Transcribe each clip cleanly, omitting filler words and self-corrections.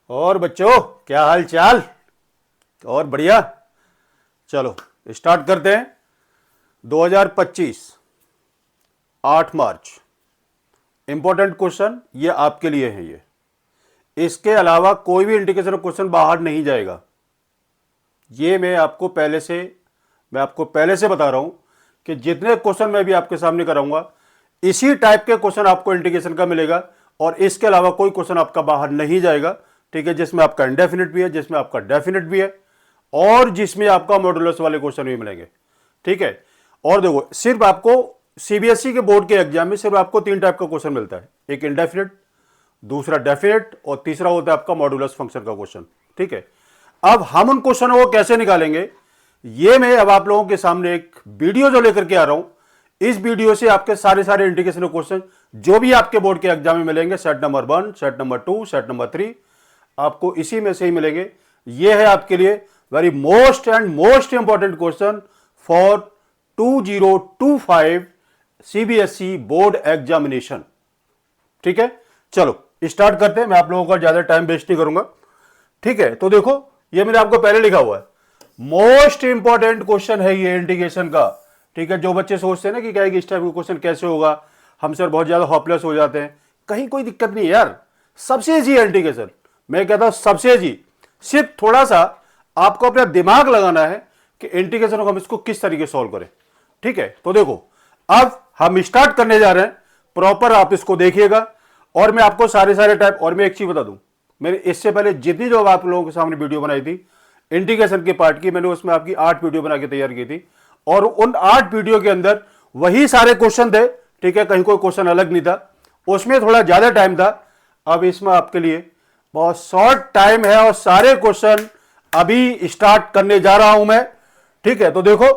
और बच्चों, क्या हाल चाल? और बढ़िया। चलो स्टार्ट करते हैं। 2025 8 मार्च इंपॉर्टेंट क्वेश्चन ये आपके लिए है। ये इसके अलावा कोई भी इंडिकेशन क्वेश्चन बाहर नहीं जाएगा। ये मैं आपको पहले से बता रहा हूं कि जितने क्वेश्चन मैं भी आपके सामने कराऊंगा इसी टाइप के क्वेश्चन आपको इंडिकेशन का मिलेगा और इसके अलावा कोई क्वेश्चन आपका बाहर नहीं जाएगा। ठीक है, जिसमें आपका इंडेफिनिट भी है, जिसमें आपका डेफिनिट भी है और जिसमें आपका मॉडुलस वाले क्वेश्चन भी मिलेंगे। ठीक है, और देखो सिर्फ आपको सीबीएसई के बोर्ड के एग्जाम में सिर्फ आपको 3 टाइप का क्वेश्चन मिलता है। एक इंडेफिनिट, दूसरा डेफिनिट और तीसरा होता है आपका मॉडुलस फंक्शन का क्वेश्चन। ठीक है, अब हम उन क्वेश्चनों को कैसे निकालेंगे ये मैं अब आप लोगों के सामने एक वीडियो जो लेकर के आ रहा हूं। इस वीडियो से आपके सारे इंडिकेशन क्वेश्चन जो भी आपके बोर्ड के एग्जाम में मिलेंगे, set number 1, set number 2, set number 3, आपको इसी में से ही मिलेंगे। यह है आपके लिए very most important question for 2025 CBSE board examination. ठीक है, चलो स्टार्ट करते हैं। मैं आप लोगों का ज्यादा टाइम वेस्ट नहीं करूंगा। ठीक है, तो देखो ये मैंने आपको पहले लिखा हुआ है, मोस्ट इंपॉर्टेंट क्वेश्चन है ये इंडिकेशन का। ठीक है, जो बच्चे सोचते हैं ना कि क्या इस टाइप का क्वेश्चन कैसे होगा, हम सर बहुत ज्यादा होपलेस हो जाते हैं, कहीं कोई दिक्कत नहीं है यार। सबसे इजी है इंडिकेशन, मैं कहता हूं सबसे इजी। सिर्फ थोड़ा सा आपको अपना दिमाग लगाना है कि इंडिकेशन को हम इसको किस तरीके से सॉल्व करें। ठीक है, तो देखो अब हम स्टार्ट करने जा रहे हैं। प्रॉपर आप इसको देखिएगा और मैं आपको सारे टाइप, और मैं एक चीज बता दूं, मैंने इससे पहले जितनी जो आप लोगों के सामने वीडियो बनाई थी इंडिकेशन के पार्ट की, मैंने उसमें आपकी 8 वीडियो बना के तैयार की थी और उन 8 वीडियो के अंदर वही सारे क्वेश्चन थे। ठीक है, कहीं कोई क्वेश्चन अलग नहीं था, उसमें थोड़ा ज्यादा टाइम था। अब इसमें आपके लिए बहुत शॉर्ट टाइम है और सारे क्वेश्चन अभी स्टार्ट करने जा रहा हूं मैं। ठीक है, तो देखो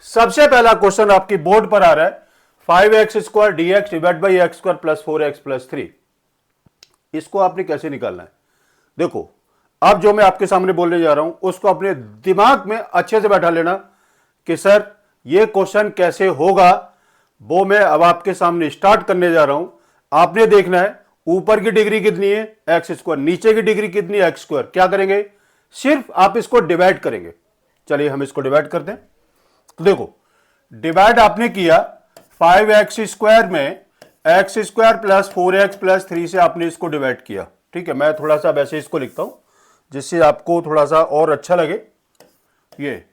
सबसे पहला क्वेश्चन आपकी बोर्ड पर आ रहा है, 5x² dx divide by x² plus 4x plus 3। इसको आपने कैसे निकालना है? देखो अब जो मैं आपके सामने बोलने जा रहा हूं उसको अपने दिमाग में अच्छे से बैठा लेना कि सर ये क्वेश्चन कैसे होगा, वो मैं अब आपके सामने स्टार्ट करने जा रहा हूं। आपने देखना है ऊपर की डिग्री कितनी है x², नीचे की डिग्री कितनी है x²। क्या करेंगे? सिर्फ आप इसको डिवाइड करेंगे। चलिए हम इसको डिवाइड करते हैं। तो देखो डिवाइड आपने किया 5x² में x² प्लस 4x प्लस 3 से आपने इसको डिवाइड किया। ठीक है, मैं थोड़ा सा वैसे इसको लिखता हूं जिससे आपको थोड़ा सा और अच्छा लगे। ये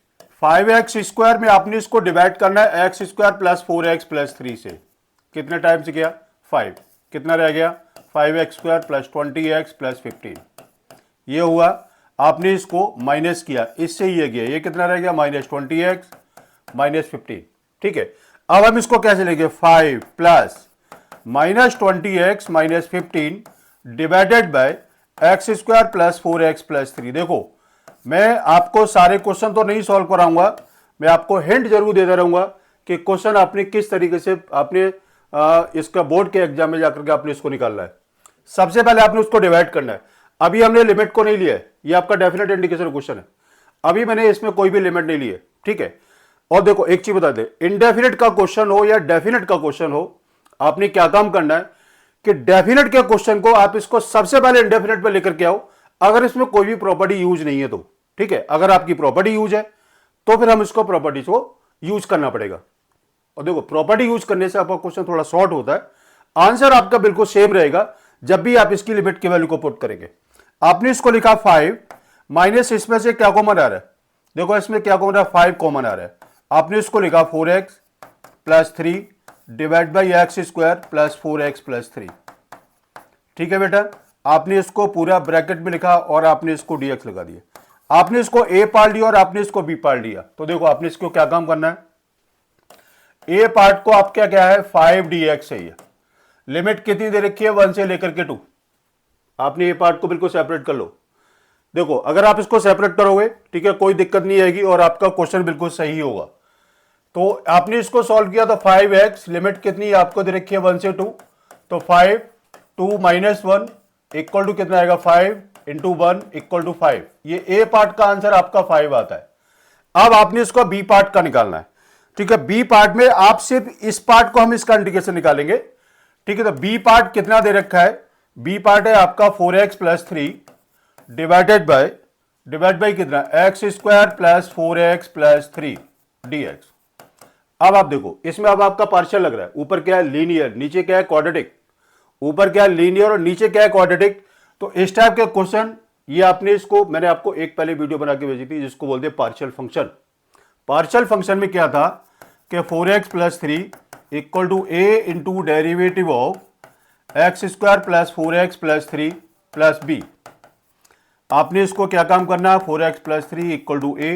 5x² में आपने इसको डिवाइड करना है x² प्लस 4x प्लस 3 से। कितने टाइम से किया? 5। कितना रह गया? 5x² plus 20x plus 15। ये हुआ, आपने इसको माइनस किया, इससे ये गया, ये कितना रह गया? -20x minus 15। ठीक है, अब हम इसको कैसे लेंगे? 5 plus -20x minus 15 divided by x² plus 4x plus 3। देखो मैं आपको सारे क्वेश्चन तो नहीं सॉल्व कराऊंगा, मैं आपको हिंट जरूर देता रहूंगा कि क्वेश्चन आपने किस तरीके से आपने इसका बोर्ड के एग्जाम में जाकर के आपने इसको निकालना है। सबसे पहले आपने उसको डिवाइड करना है। अभी हमने लिमिट को नहीं लिया है, ये आपका डेफिनेट इंडिकेशन क्वेश्चन है, अभी मैंने इसमें कोई भी लिमिट नहीं ली है। ठीक है, और देखो एक चीज बता दे, इंडेफिनिट का क्वेश्चन हो या डेफिनेट का क्वेश्चन हो, आपने क्या काम करना है कि डेफिनेट के क्वेश्चन को आप इसको सबसे पहले इंडेफिनेट पे लेकर के आओ, अगर इसमें कोई भी प्रॉपर्टी यूज नहीं है तो। ठीक है, अगर आपकी प्रॉपर्टी यूज है तो फिर हम इसको प्रॉपर्टीज को यूज करना पड़ेगा। और देखो प्रॉपर्टी यूज करने से आपका क्वेश्चन थोड़ा शॉर्ट होता है, आंसर आपका बिल्कुल सेम रहेगा जब भी आप इसकी लिमिट की वैल्यू को पुट करेंगे। आपने इसको लिखा 5 माइनस, इसमें से क्या कॉमन आ रहा है? देखो इसमें क्या कॉमन आ रहा है? 5 कॉमन आ रहा है। आपने इसको लिखा 4x plus 3 divide by x² plus 4x plus 3। ठीक है बेटा, आपने इसको पूरा ब्रैकेट में लिखा और आपने इसको dx लगा दिया। आपने इसको a पार्ट लिया और आपने इसको b पार्ट लिया। तो देखो आपने इसको क्या काम करना है, a पार्ट को आप क्या है 5dx है। ये लिमिट कितनी दे रखी है? 1 से लेकर के 2। आपने a पार्ट को बिल्कुल सेपरेट कर लो। देखो अगर आप इसको सेपरेट करोगे, ठीक है, कोई दिक्कत नहीं आएगी और आपका क्वेश्चन बिल्कुल सही होगा। तो आपने इसको सॉल्व किया तो 5x, लिमिट कितनी आपको दे रखी है 1 से 2, तो 5 2 माइनस 1 इक्वल टू कितना आएगा? 5 इंटू 1 इक्वल टू 5। ये ए पार्ट का आंसर आपका 5 आता है। अब आपने इसको बी पार्ट का निकालना है। ठीक है, बी पार्ट में आप सिर्फ इस पार्ट को हम इसका इंडिकेशन निकालेंगे। ठीक है, तो बी पार्ट कितना दे रखा है? बी पार्ट है आपका 4x प्लस 3 डिवाइड बाई कितना, x square plus 4x plus 3 dx। अब आप देखो इसमें अब आपका पार्शियल लग रहा है, ऊपर क्या है लीनियर, नीचे क्या है क्वाड्रेटिक, ऊपर क्या है लीनियर और नीचे क्या है क्वाड्रेटिक। तो इस टाइप के क्वेश्चन ये आपने इसको, मैंने आपको एक पहले वीडियो बना के भेजी थी जिसको बोलते हैं पार्शियल फंक्शन। पार्शियल फंक्शन में क्या था कि 4x plus 3 equal to a into derivative of x square plus 4x plus 3 plus b। आपने इसको क्या काम करना है, 4x plus 3 equal to a,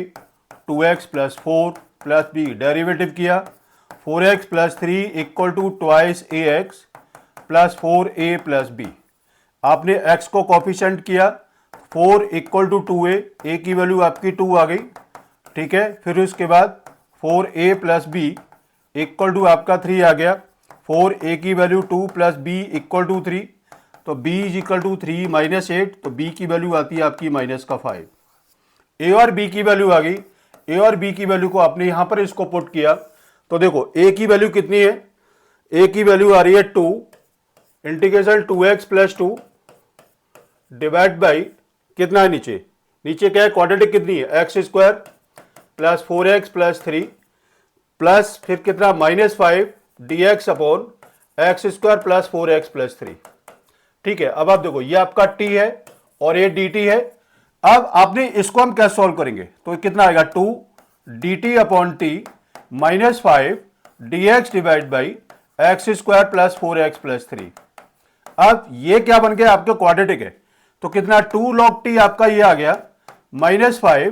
2x plus 4 plus b, derivative किया 4x plus 3 equal to twice ax plus 4a plus b। आपने x को coefficient किया 4 इक्वल टू 2a, a की वैल्यू आपकी 2 आ गई, ठीक है। फिर उसके बाद 4a plus b equal to आपका 3 आ गया, 4a की वैल्यू 2 प्लस b इक्वल टू 3, तो b is equal to 3 minus 8, तो b की वैल्यू आती है आपकी माइनस का 5। a और b की वैल्यू आ गई, a और b की वैल्यू को आपने यहां पर इसको पुट किया, तो देखो a की वैल्यू कितनी है, a की वैल्यू आ रही है 2, integration 2x plus 2 divide by कितना है नीचे, नीचे क्या है क्वाड्रेटिक कितनी है, x square plus 4x plus 3 plus फिर कितना minus 5 dx upon x square plus 4x plus 3, ठीक है। अब आप देखो ये आपका t है और ये dt है। अब आपने इसको हम कैसे सॉल्व करेंगे, तो कितना आएगा 2 dt upon t minus 5 dx divide by x square plus 4x plus 3। अब ये क्या बन गया आपके क्वाड्रेटिक है, तो कितना 2 log t आपका ये आ गया minus 5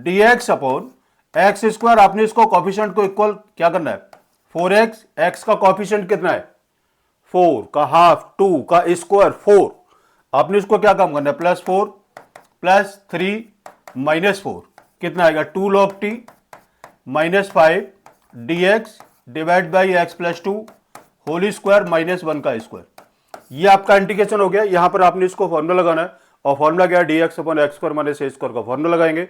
dx upon x square. आपने इसको कोफिशिएंट को इक्वल क्या करना है 4x, x का कोफिशिएंट कितना है 4 का हाफ, 2 का स्क्वायर 4, आपने इसको क्या काम करना है प्लस 4 प्लस 3 माइनस 4, कितना आएगा 2 log t minus 5 dx divide by x plus 2 whole square minus 1 का स्क्वायर। ये आपका इंटीग्रेशन हो गया। यहां पर आपने इसको फॉर्मूला लगाना है और फॉर्मूला क्या है dx upon x square minus a square का फॉर्मूला लगाएंगे,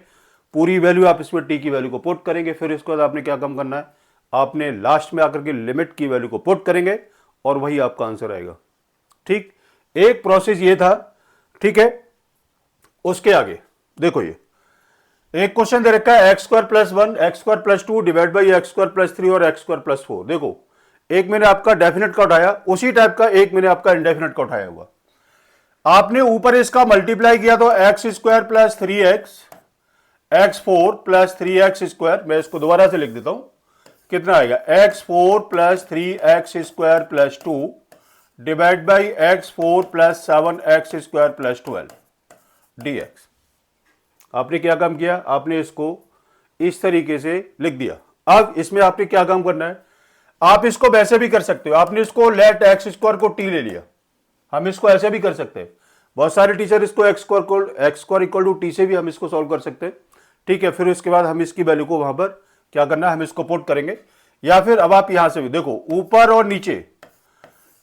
पूरी वैल्यू आप इसमें t की वैल्यू को पुट करेंगे। फिर इसके बाद आपने क्या काम करना है, आपने लास्ट में आकर के लिमिट की वैल्यू को पुट करेंगे और वही आपका आंसर आएगा, ठीक। एक प्रोसेस ये था, ठीक है। उसके आगे देखो ये एक क्वेश्चन दे रखा है x square plus 1 x square plus 2 divide by x square plus 3 और एक्स स्क्वायर प्लस 4। देखो एक मैंने आपका डेफिनेट का उठाया, उसी टाइप का एक मैंने आपका इनडेफिनेट का उठाया हुआ। आपने ऊपर इसका मल्टीप्लाई किया तो x square plus 3x x4 plus 3x square, मैं इसको दोबारा से लिख देता हूं, कितना आएगा x4 plus 3x square plus 2 divide by x4 plus 7x square plus 12 dx। आपने क्या काम किया, आपने इसको इस तरीके से लिख दिया। अब इसमें आपने क्या काम करना है, आप इसको वैसे भी कर सकते हो, आपने इसको लेट एक्स स्क्वायर को t ले लिया, हम इसको ऐसे भी कर सकते हैं। बहुत सारे टीचर इसको x square equal to t से भी हम इसको सॉल्व कर सकते हैं, ठीक है। फिर उसके बाद हम इसकी वैल्यू को वहां पर क्या करना है, हम इसको पुट करेंगे। या फिर अब आप यहां से भी देखो ऊपर और नीचे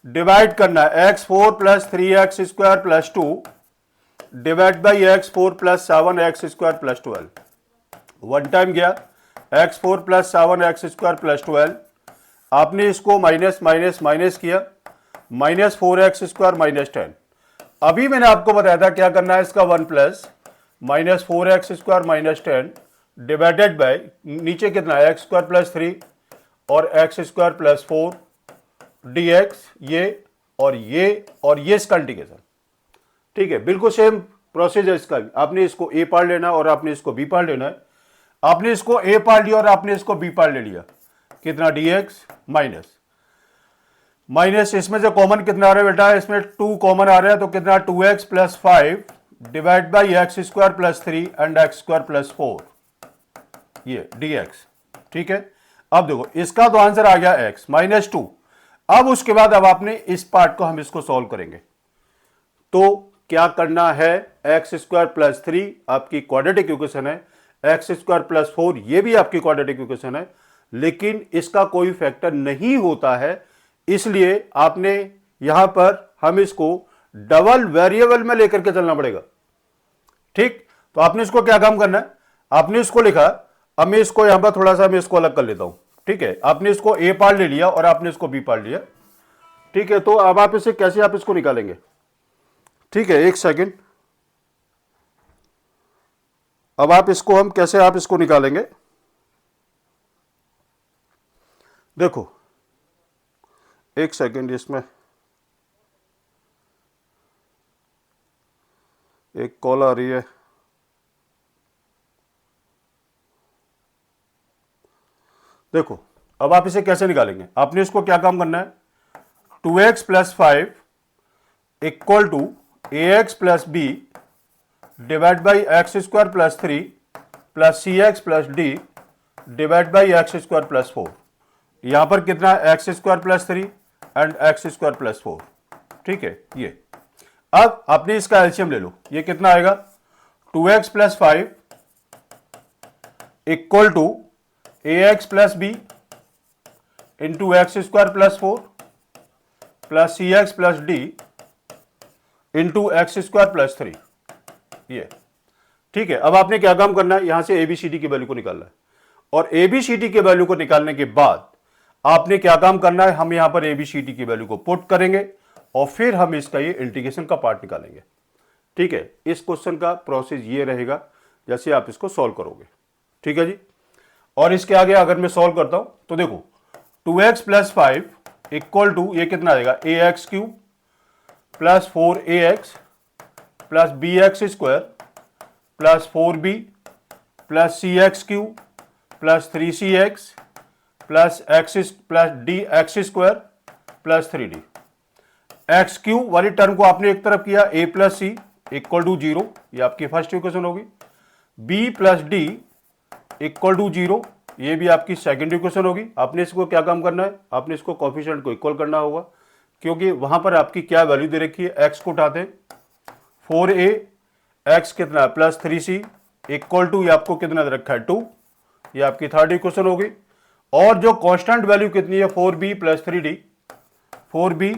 डिवाइड करना है, x4 plus 3x square plus 2 divide by x4 plus 7x square plus 12। One time गया x4 plus 7x square plus 12, आपने इसको माइनस माइनस माइनस किया, माइनस 4x स्क्वायर माइनस 10। अभी मैंने आपको बताया था क्या करना है, इसका 1 plus minus 4x square minus 10 divided by नीचे कितना है एक्स स्क्वायर प्लस 3 और एक्स स्क्वायर प्लस 4 dx, ये और ये इसका इंटीग्रेशन, ठीक है। बिल्कुल सेम प्रोसेस है इसका भी। आपने इसको a पार्ट लेना और आपने इसको b पार्ट लेना है। आपने इसको a पार्ट लिया और आपने इसको b पार्ट ले लिया, कितना dx माइनस माइनस इसमें से कॉमन कितना आ रहा है बेटा, इसमें 2 कॉमन आ रहा है, तो कितना 2x plus 5 divide by x square plus 3 and x square plus 4, ये dx, ठीक है। अब देखो इसका तो आंसर आ गया x माइनस 2। अब उसके बाद अब आपने इस पार्ट को हम इसको सॉल्व करेंगे, तो क्या करना है, एक्स स्क्वायर प्लस 3 आपकी क्वाड्रेटिक इक्वेशन है, एक्स स्क्वायर प्लस 4 ये भी आपकी क्वाड्रेटिक इक्वेशन है, लेकिन इसका कोई फैक्टर नहीं होता है, इसलिए आपने यहां पर हम इसको डबल वेरिएबल में लेकर के चलना पड़ेगा, ठीक। तो आपने इसको क्या काम करना है, आपने इसको लिखा, अब मैं इसको यहां पर थोड़ा सा मैं इसको अलग कर लेता हूं, ठीक है। आपने इसको ए पार्ट ले लिया और आपने इसको बी पार्ट लिया, ठीक है। तो अब आप इसे कैसे आप इसको निकालेंगे, ठीक है, एक सेकंड, अब आप इसको हम कैसे आप इसको निकालेंगे, देखो एक सेकेंड, इसमें एक कॉल आ रही है। देखो अब आप इसे कैसे निकालेंगे, आपने इसको क्या काम करना है, 2x plus 5 equal to a x plus b divide by x square plus 3 plus c x plus d divide by x square plus 4। यहां पर कितना है, x square plus 3 and x square plus 4। ठीक है, ये अब आपने इसका एलसीएम ले लो, ये कितना आएगा, 2x plus 5 equal to a x plus b into x square plus 4 plus c x plus d into x square plus 3। ये ठीक है। अब आपने क्या काम करना है, यहां से एबीसीडी की वैल्यू को निकालना है, और एबीसीडी के वैल्यू को निकालने के बाद आपने क्या काम करना है, हम यहां पर एबीसीडी की वैल्यू को पुट करेंगे और फिर हम इसका ये इंटीग्रेशन का पार्ट निकालेंगे। ठीक है, इस क्वेश्चन का प्रोसेस ये रहेगा जैसे आप इसको सॉल्व करोगे। ठीक है जी, और इसके आगे अगर मैं सॉल्व करता हूं तो देखो 2x प्लस 5 इक्वल टू ये कितना आएगा, a x cube plus 4ax plus b x square plus 4b plus c x cube plus 3cx plus x plus d x square plus 3d। X cube वाली term को आपने एक तरफ किया, a plus c equal to 0, ये आपकी first equation होगी। b plus d equal to 0, ये भी आपकी सेकंड इक्वेशन होगी। आपने इसको क्या काम करना है, आपने इसको कोफिशिएंट को इक्वल करना होगा, क्योंकि वहां पर आपकी क्या वैल्यू दे रखी है, x को उठाते हैं 4a, x कितना है प्लस 3c इक्वल टू, ये आपको कितना दे रखा है 2, ये आपकी थर्ड इक्वेशन होगी। और जो कांस्टेंट वैल्यू कितनी है 4b plus 3d, 4b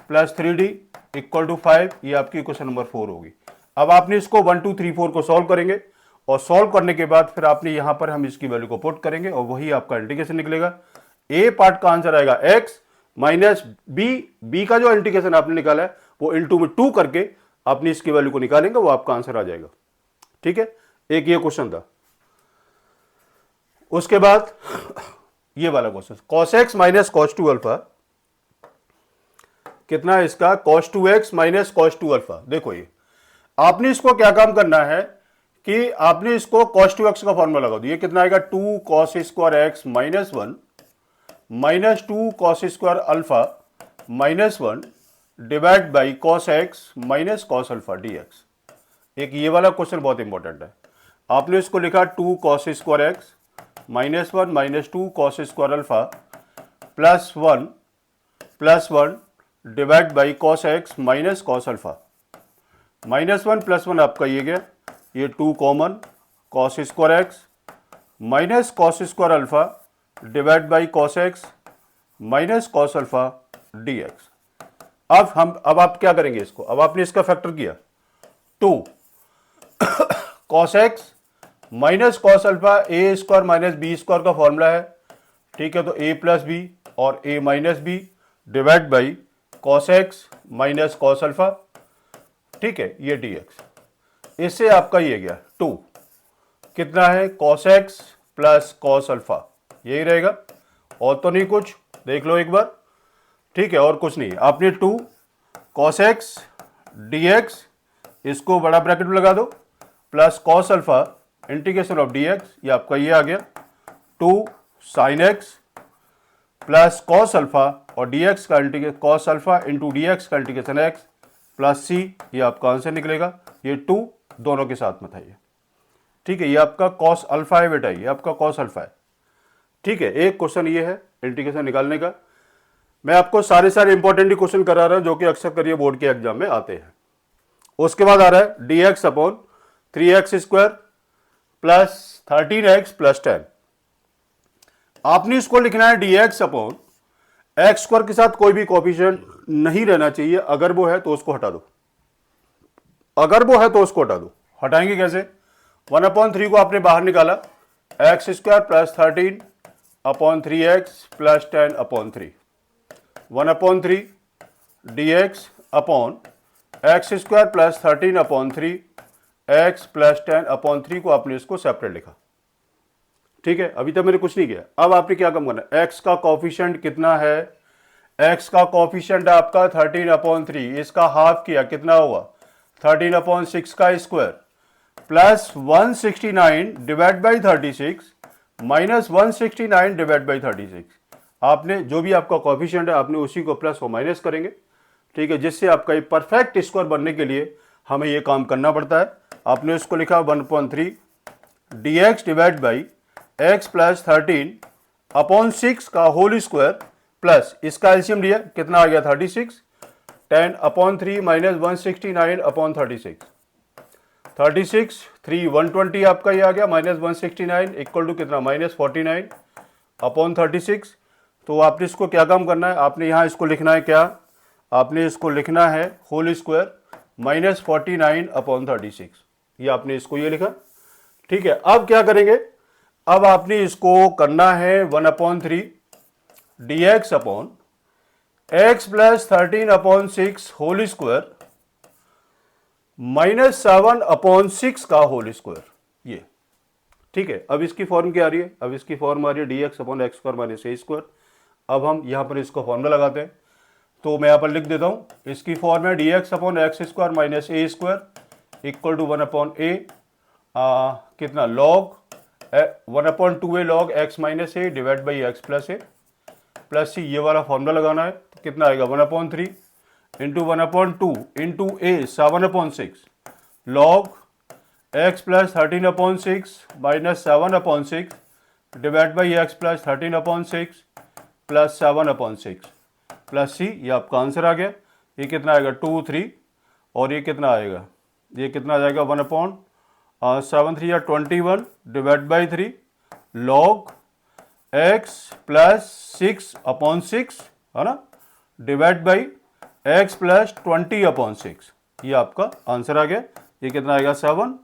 plus 3d equal to 5, ये आपकी इक्वेशन नंबर 4 होगी। अब आपने इसको 1 2 3 4 को सॉल्व करेंगे, और सॉल्व करने के बाद फिर आपने यहां पर हम इसकी वैल्यू को पुट करेंगे और वही आपका इंटीग्रेशन निकलेगा। ए पार्ट का आंसर आएगा x माइनस बी का जो इंटीग्रेशन आपने निकाला है वो इंटू में 2 करके आपने इसकी वैल्यू को निकालेंगे, वो आपका आंसर आ जाएगा। ठीक है, एक ये क्वेश्चन था। उसके बाद ये वाला question, cos x minus cos 2 alpha कितना है इसका, cos 2x minus cos 2 alpha. देखो ये आपने इसको क्या काम करना है कि आपने इसको cos 2x का फॉर्मूला लगा दो, ये कितना आएगा 2 cos square x minus 1 minus 2 cos square alpha minus 1 divide by cos x minus cos alpha dx। एक ये वाला क्वेश्चन बहुत इंपॉर्टेंट है। आपने इसको लिखा 2 cos square x minus 1 minus 2 cos square alpha plus 1 divide by cos x minus cos alpha. Minus 1 plus 1 आपका ये गया, ये 2 common cos square x minus cos square alpha divide by cos x minus cos alpha dx। अब आप क्या करेंगे इसको, अब आपने इसका फैक्टर किया 2 cos x minus cos alpha a square minus b square का फॉर्मूला है। ठीक है, तो a प्लस बी और a minus b divide by cos x minus cos alpha. ठीक है, ये dx। इससे आपका ये गया 2 कितना है cos x plus cos alpha, यही रहेगा और तो नहीं कुछ, देख लो एक बार। ठीक है, और कुछ नहीं, आपने 2 cos x dx इसको बड़ा ब्रैकेट में लगा दो plus cos alpha integration of dx, ये आपका ये आ गया 2 sin x plus cos alpha और dx का integration cos alpha into dx का इंटीग्रेशन x प्लस c, ये आपका आंसर निकलेगा। ये 2 दोनों के साथ में था ये। ठीक है, ये आपका cos अल्फा है बेटा, ये आपका cos अल्फा है। ठीक है, एक क्वेश्चन ये है इंटीग्रेशन निकालने का। मैं आपको सारे इंपॉर्टेंट क्वेश्चन करा रहा हूं जो कि अक्सर करिए बोर्ड के एग्जाम में आते हैं। उसके बाद आ रहा है dx upon 3x square plus 13x plus 10। आपने इसको लिखना है dx अपॉन एक्स स्क्वायर के साथ कोई भी कोएफिशिएंट नहीं रहना चाहिए, अगर वो है तो उसको हटा दो, अगर वो है तो उसको हटा दो। हटाएंगे कैसे, 1/3 को आपने बाहर निकाला, x square plus 13 upon 3x plus 10/3, 1/3 dx upon x square plus 13/3 x plus 10/3 को आपने इसको सेपरेट लिखा। ठीक है, अभी तक मैंने कुछ नहीं किया। अब आपने क्या काम करना है, एक्स का कोफिशिएंट कितना है, एक्स का कोफिशिएंट आपका 13/3, इसका हाफ किया कितना होगा 13/6 का square plus 169 divide by 36 minus 169 divide by 36। आपने जो भी आपका कोफिशिएंट है आपने उसी को प्लस और माइनस करेंगे। ठीक है, जिससे आपका ये परफेक्ट स्क्वायर बनने के लिए हमें ये काम करना पड़ता है। आपने उसको लिखा 1/3 dx divide by x plus 13/6 का होल स्क्वायर प्लस इसका एलसीएम लिया कितना आ गया 36, 10/3 माइनस 169/36, 36 3 120 आपका ये आ गया माइनस 169 इक्वल टू कितना -49/36। तो आपने इसको क्या काम करना है, आपने यहाँ इसको लिखना है क्या, आपने इसको लिखना है होल स्क्वायर माइनस 49/36, ये आपने इसको ये लिखा। ठीक है, अब क्या करेंगे, अब आपने इसको करना है 1/3 dx upon x plus 13/6 whole square minus 7/6 का होल स्क्वायर, ये। ठीक है, अब इसकी फॉर्म क्या आ रही है, अब इसकी फॉर्म आ रही है dx upon x square minus a square. अब हम यहां पर इसको फॉर्मूला लगाते हैं, तो मैं यहां पर लिख देता हूं, इसकी फॉर्म है dx upon x square minus a square equal to 1/a कितना log 1/2a log x minus a divide by x plus a plus c, ये वाला फॉर्मूला लगाना है। तो कितना आएगा 1/3 into 1/2 into a 7/6 log x plus 13/6 minus 7/6 divide by x plus 13/6 plus 7/6 plus c, ये आपका आंसर आ गया। ये कितना आएगा 2 3 और ये कितना आएगा, ये कितना आ जाएगा 1/7 3 या 21 divide by 3 log x plus 6/6 है ना डिवाइड बाई एक्स प्लस 20/6, ये आपका आंसर आ गया। ये कितना आएगा 7,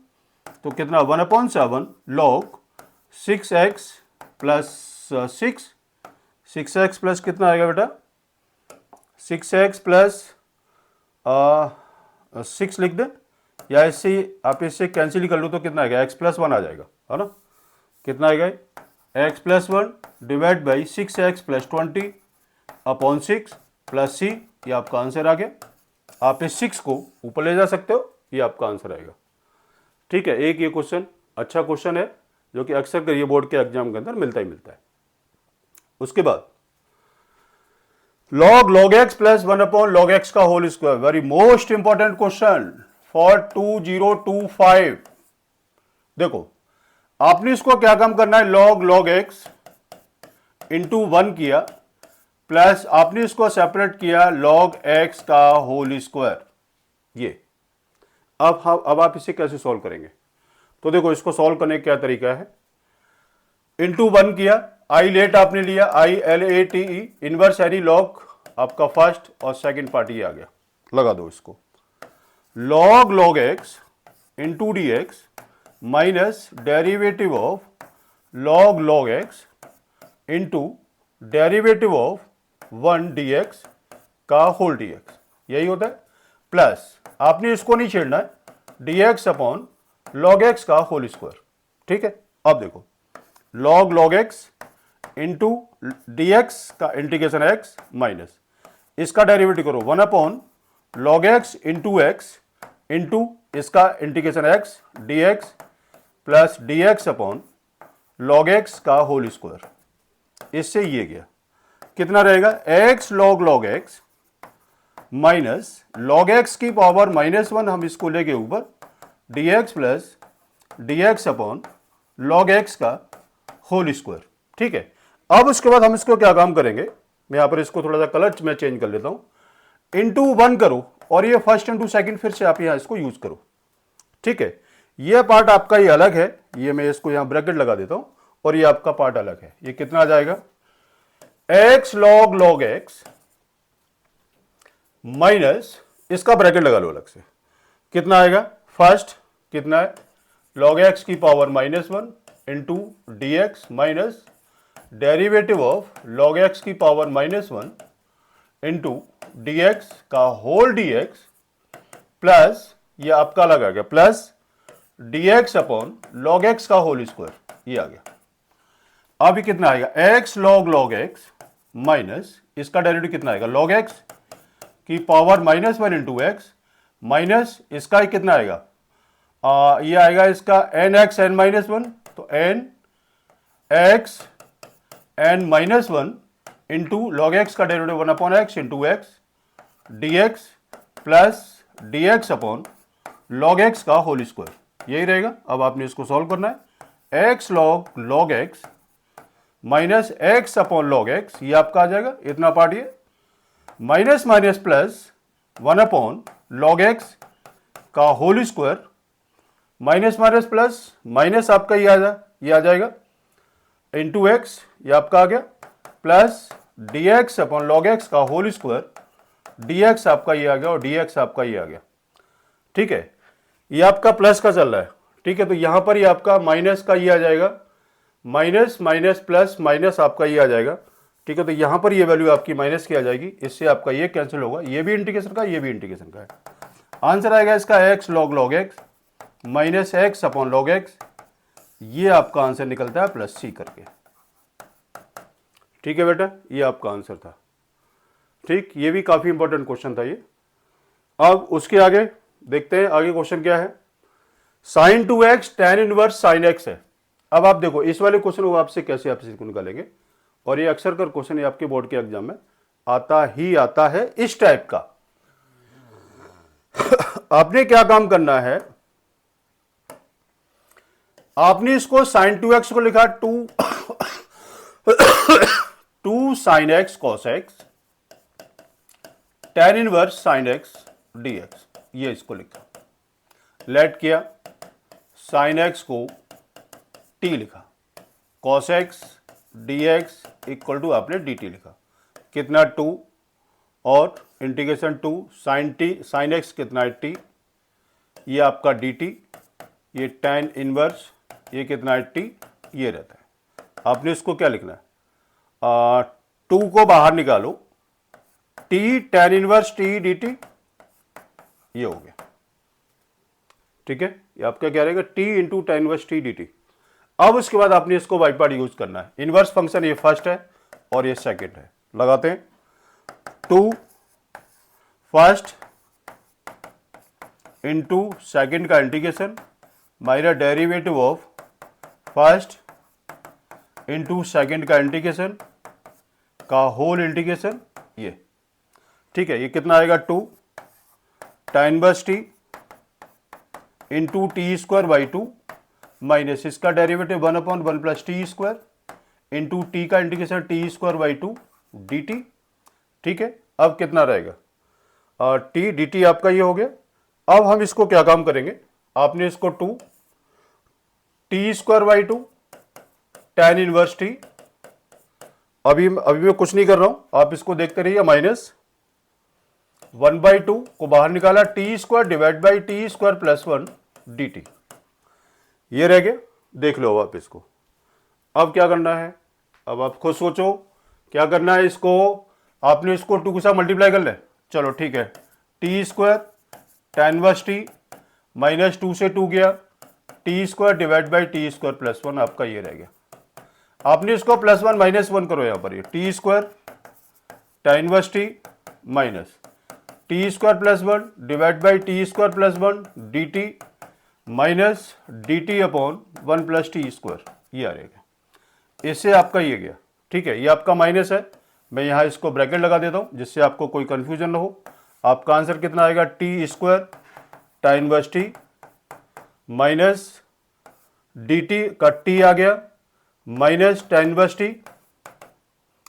तो कितना 1/7 log 6x plus 6x plus कितना आएगा बेटा 6x प्लस 6 लिख दें, या इससे आप इससे कैंसिल कर लो तो कितना आएगा x प्लस 1 आ जाएगा, है ना। कितना आएगा x plus 1 divide by 6x plus 20/6 plus c, ये आपका आंसर आ गया। आप इस 6 को ऊपर ले जा सकते हो, ये आपका आंसर आएगा। ठीक है, एक ये क्वेश्चन अच्छा क्वेश्चन है जो कि अक्सर करिए बोर्ड के एग्जाम के अंदर मिलता ही मिलता है। उसके बाद log x plus 1/log x का whole square, very most important question for 2025। देखो आपने इसको क्या काम करना है, log x इंटू 1 किया प्लस आपने इसको सेपरेट किया log x का होल स्क्वायर, ये। अब आप इसे कैसे सॉल्व करेंगे, तो देखो इसको सॉल्व करने का क्या तरीका है, इंटू 1 किया, आई लेट आपने लिया ILATE इनवर्स एनी लॉग आपका फर्स्ट और सेकंड पार्ट ये आ गया, लगा दो इसको log x into dx minus derivative of log x into derivative of 1 dx का होल dx, यही होता है। प्लस आपने इसको नहीं छेड़ना है dx अपॉन log x का होल स्क्वायर। ठीक है, अब देखो log x इंटू dx का इंटीग्रेशन x माइनस इसका डेरिवेटिव करो 1/log x into x into इसका integration x dx plus dx अपॉन log x का होल स्क्वायर। इससे ये गया कितना रहेगा x log x minus log x की पावर -1, हम इसको लेके ऊपर dx प्लस dx अपॉन log x का होल स्क्वायर। ठीक है, अब उसके बाद हम इसको क्या काम करेंगे, मैं यहां पर इसको थोड़ा सा कलर में चेंज कर लेता हूं, इंटू 1 करो और ये फर्स्ट इंटू सेकंड फिर से आप यहां इसको यूज करो। ठीक है, ये पार्ट आपका ये अलग है, ये मैं इसको यहां ब्रैकेट लगा देता हूं और ये आपका पार्ट अलग है। ये कितना आ जाएगा x log x माइनस इसका ब्रैकेट लगा लो अलग से, कितना आएगा फर्स्ट कितना है log x की power -1 into dx minus derivative of log x की पावर -1 इंटू dx का होल dx प्लस ये आपका लगा गया प्लस dx अपॉन log x का होल स्क्वायर, ये आ गया। अब ये कितना आएगा, x log x माइनस इसका डेरिवेटिव कितना आएगा, log x की पावर -1 इंटू एक्स माइनस इसका ही कितना आएगा, ये आएगा इसका nx n-1, तो n x n-1 into log x का derivative 1 upon x into x D x plus d x upon log x का होल स्क्वायर, यही रहेगा। अब आपने इसको सॉल्व करना है, x log x minus x upon log x, ये आपका आ जाएगा इतना पार्ट, ये minus minus plus 1 upon log x का whole square, minus minus plus minus आपका ये आ जाएगा इंटू एक्स, ये आपका आ गया, plus d x upon log x का होल स्क्वायर, डी एक्स आपका ये आ गया और डी एक्स आपका ये आ गया। ठीक है, ये आपका प्लस का चल रहा है। ठीक है, तो यहां पर ये आपका माइनस का ये आ जाएगा, माइनस माइनस प्लस माइनस आपका ये आ जाएगा। ठीक है, तो यहां पर ये वैल्यू आपकी माइनस की आ जाएगी, इससे आपका ये कैंसिल होगा, ये भी इंटीग्रेशन का, ये भी इंटीग्रेशन का है। आंसर आएगा इसका x log x minus x upon log x, ये आपका आंसर निकलता है प्लस सी करके। ठीक है बेटा, ये आपका आंसर था। ठीक, ये भी काफी इंपॉर्टेंट क्वेश्चन था ये। अब उसके आगे देखते हैं, आगे क्वेश्चन क्या है, sine 2x tan inverse sine x है। अब आप देखो इस वाले क्वेश्चन को आपसे कैसे आप इसको निकालेंगे, और ये अक्सर कर क्वेश्चन ये आपके बोर्ड के एग्जाम में आता है इस टाइप का। आपने क्या काम करना है, आपने इसको साइन 2x को लिखा 2 sine x cos x tan inverse sine x dx, ये इसको लिखा, लेट किया, साइन x को t लिखा, cos x dx equal to आपने dt लिखा, कितना 2 और इंटीग्रेशन 2 साइन x कितना है t, ये आपका dt, ये tan इनवर्स ये कितना है t, ये रहता है। आपने इसको क्या लिखना है, 2 को बाहर निकालो, t tan inverse t dt, ये हो गया। ठीक है, ये आपका क्या रहेगा, t into tan inverse t dt। अब उसके बाद आपने इसको बाई पार्ट यूज करना है, इनवर्स फंक्शन ये फर्स्ट है और ये सेकंड है, लगाते हैं 2 फर्स्ट इंटू सेकंड का integration minus derivative of first into second का इंटीग्रेशन का होल इंटीग्रेशन, ये। ठीक है, ये कितना आएगा 2 tan inverse t into t square by 2 minus इसका derivative 1 upon 1 plus t square into t का integration t square by 2 d t. ठीक है, अब कितना रहेगा, टी डी टी आपका ये हो गया। अब हम इसको क्या काम करेंगे, आपने इसको 2 T square by 2 tan inverse T, अभी मैं कुछ नहीं कर रहा हूं, आप इसको देखते रहिए, माइनस 1/2 को बाहर निकाला, T square divide by T square plus 1 D t, ये रह गया। देख लो आप इसको, अब क्या करना है, अब आप खुद सोचो क्या करना है, इसको आपने इसको 2 के साथ मल्टीप्लाई कर ले, चलो ठीक है, T square tan inverse t minus 2 से 2 गया, T square divide by T square plus 1 आपका ये रह गया। आपने इसको प्लस 1 माइनस 1 करो, यहां पर ये T square tan inverse t minus T square plus 1 divide by T square plus 1 D T minus d T upon 1 plus t square, ये आ रहेगा। इससे आपका ये गया। ठीक है, ये आपका माइनस है, मैं यहाँ इसको ब्रैकेट लगा देता हूँ जिससे आपको कोई कंफ्यूजन ना हो। आपका आंसर कितना आएगा, T square tan inverse t minus d T का टी आ गया माइनस tan इनवर्स टी,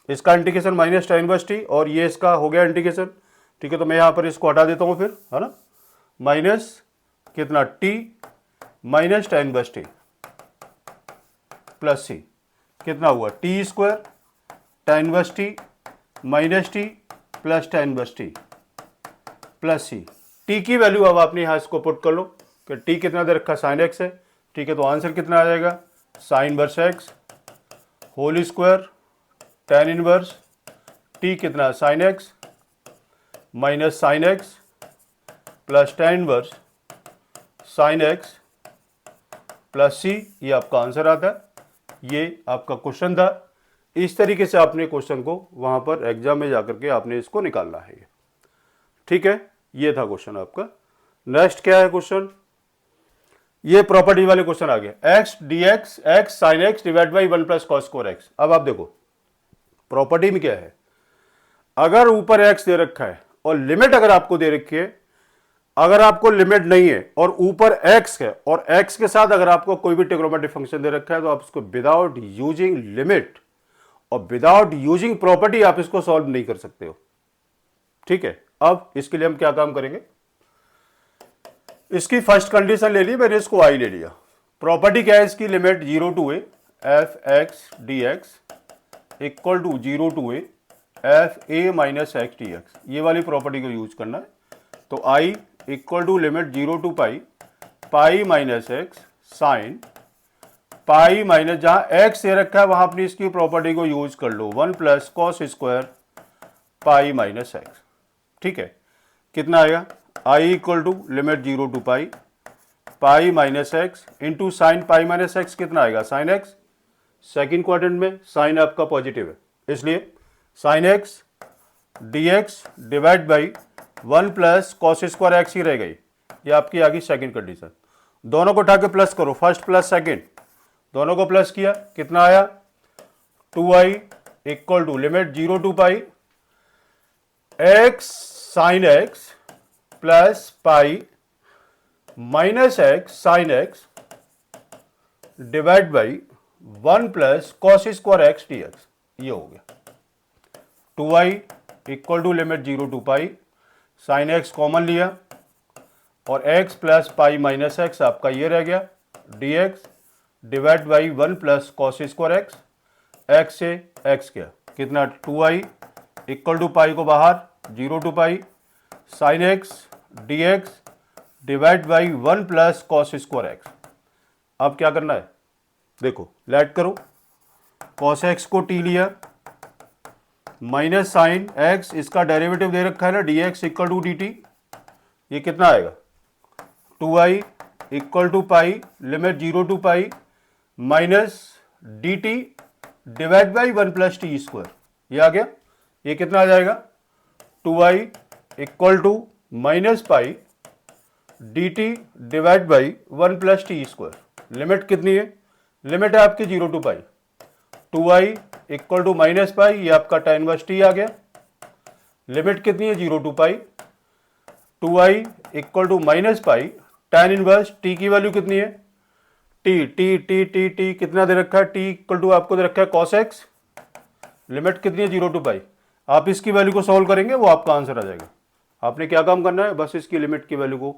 इसका integration minus tan inverse T, और ये इसका हो गया इंटीग्रेशन। ठीक है, तो मैं यहाँ पर इसको हटा देता हूँ फिर, है ना, माइनस कितना t minus tan inverse t plus c, कितना हुआ t square tan inverse t minus t plus tan inverse t plus c. T की वैल्यू अब आपने यहाँ इसको पुट कर लो कि टी कितना दे रखा, साइन एक्स है। ठीक है, तो आंसर कितना आ जाएगा, sine inverse x whole square tan inverse t कितना sine x minus sine x plus tan inverse sine x plus c, ये आपका आंसर आता है। ये आपका क्वेश्चन था। इस तरीके से आपने क्वेश्चन को वहां पर एग्जाम में जाकर के आपने इसको निकालना है। ठीक है, ये था क्वेश्चन आपका। नेक्स्ट क्या है क्वेश्चन, ये प्रॉपर्टी वाले क्वेश्चन आ गया। X D x x sine x divide by 1 plus cos square x. अब आप देखो प्रॉपर्टी में क्या है, अगर ऊपर एक्स दे रखा है और लिमिट अगर आपको दे रखी है, अगर आपको लिमिट नहीं है और ऊपर एक्स है और एक्स के साथ अगर आपको कोई भी ट्रिग्नोमेट्रिक फंक्शन दे रखा है, तो आप इसको विदाउट यूजिंग लिमिट और विदाउट यूजिंग प्रॉपर्टी आप इसको सॉल्व नहीं कर सकते हो। ठीक है, अब इसके लिए हम क्या काम करेंगे, इसकी फर्स्ट कंडीशन ले ली मैंने, इसको आई ले लिया। प्रॉपर्टी क्या है इसकी, limit 0 to a f x D x equal to 0 to a f a minus x D x, ये वाली प्रॉपर्टी को यूज करना है। तो I equal to limit 0 to pi pi minus x sine pi minus, जहां x दे रखा है वहां अपनी इसकी प्रॉपर्टी को यूज कर लो, 1 plus cos square pi minus x. ठीक है, कितना आएगा, I equal to limit 0 to pi pi minus x into sine pi minus x, कितना आएगा साइन एक्स। सेकेंड क्वाड्रेंट में साइन आपका पॉजिटिव है, इसलिए sine x D x divide by 1 plus cos square x ही रह गई। ये आपकी आ गई सेकेंड कंडीशन। दोनों को उठा के प्लस करो, फर्स्ट प्लस सेकेंड, दोनों को प्लस किया, कितना आया 2i equal to limit 0 to pi x sine x plus pi minus x sine x divide by 1 plus cos square x D x. ये हो गया 2i equal to limit 0 to pi sine x common लिया और x plus pi minus x आपका ये रह गया d x divide by 1 plus cos square x, x से एक्स गया, कितना 2i इक्वल टू पाई को बाहर 0 to pi sine x D x divide by 1 plus cos square x. अब क्या करना है, देखो लेट करो, कॉस एक्स को t लिया माइनस साइन एक्स, इसका डेरिवेटिव दे रखा है ना d x equal to d t, ये कितना आएगा 2i equal to pi limit 0 to pi minus d T divide by 1 plus t square, ये आ गया। ये कितना आ जाएगा 2i equal to minus pi d T divide by 1 plus t square. Limit कितनी है, लिमिट है आपकी 0 to pi, 2i equal to minus pi, ये आपका tan इनवर्स टी आ गया। लिमिट कितनी है 0 to pi, 2i equal to minus pi tan inverse t की वैल्यू कितनी है t t t t t कितना दे रखा है, टी इक्वल टू आपको दे रखा है cos x, लिमिट कितनी है 0 टू पाई। आप इसकी वैल्यू को सॉल्व करेंगे वो आपका आंसर आ जाएगा। आपने क्या काम करना है, बस इसकी लिमिट की वैल्यू को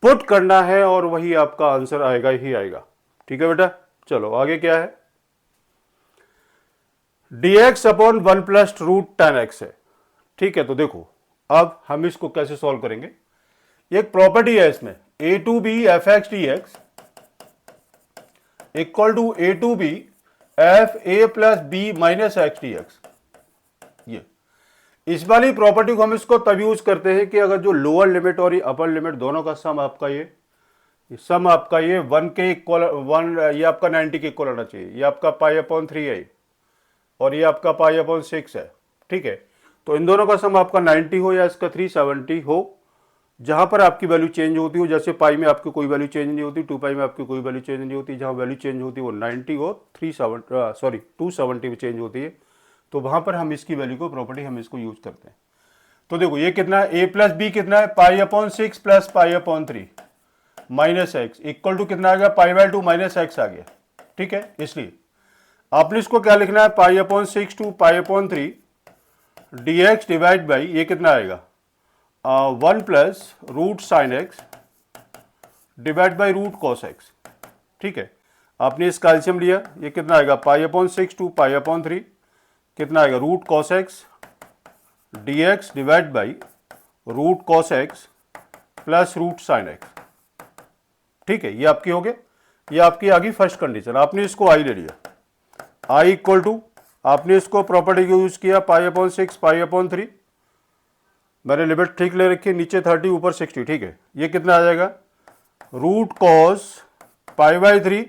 पुट करना है और वही आपका आंसर आएगा ही आएगा। ठीक है बेटा, चलो आगे क्या है, dx upon 1 plus root tan x है। ठीक है, तो देखो अब हम इसको कैसे सॉल्व करेंगे, एक प्रॉपर्टी है इसमें a to b f x D x equal to a to b f a plus b minus x D x. ये इस वाली प्रॉपर्टी को हम इसको तब यूज करते हैं कि अगर जो लोअर लिमिट और ये अपर लिमिट दोनों का सम आपका ये सम आपका ये 1 के इक्वल 1, ये आपका 90 के इक्वल आना चाहिए, ये आपका पाई अपॉन 3 है और ये आपका पाई अपॉन 6 है। ठीक है, तो इन दोनों का सम आपका 90 हो या इसका 370 हो, जहां पर आपकी वैल्यू चेंज होती हो, जैसे पाई में आपकी कोई वैल्यू चेंज नहीं होती, 2 पाई में आपकी कोई वैल्यू चेंज नहीं होती, जहां वैल्यू चेंज होती है वो 90 हो 270 में चेंज होती है, तो वहां पर हम इसकी वैल्यू को प्रॉपर्टी हम इसको यूज करते हैं। तो देखो ये कितना है, ए प्लस बी कितना है pi upon 6 plus pi upon 3 minus X equal to कितना आ गया पाई बाय 2 माइनस एक्स आ गया। ठीक है, इसलिए आपने इसको क्या लिखना है, pi upon 6 to pi upon 3 D x divide by ये कितना आएगा 1 plus root sine x divide by root cos X. ठीक है, आपने इस कैल्शियम लिया, ये कितना आएगा pi upon 6 to pi upon 3 कितना आएगा root cos x D x divide by root cos X plus root sine X. ठीक है, ये आपकी हो गया, ये आपकी आ गई फर्स्ट कंडीशन। आपने इसको आई ले लिया, आई इक्वल टू आपने इसको प्रॉपर्टी को यूज किया पाई अपॉन 6 पाई अपॉन 3, मैंने लिमिट ठीक ले रखी है, नीचे 30 ऊपर 60। ठीक है, ये कितना आ जाएगा रूट कॉस π/3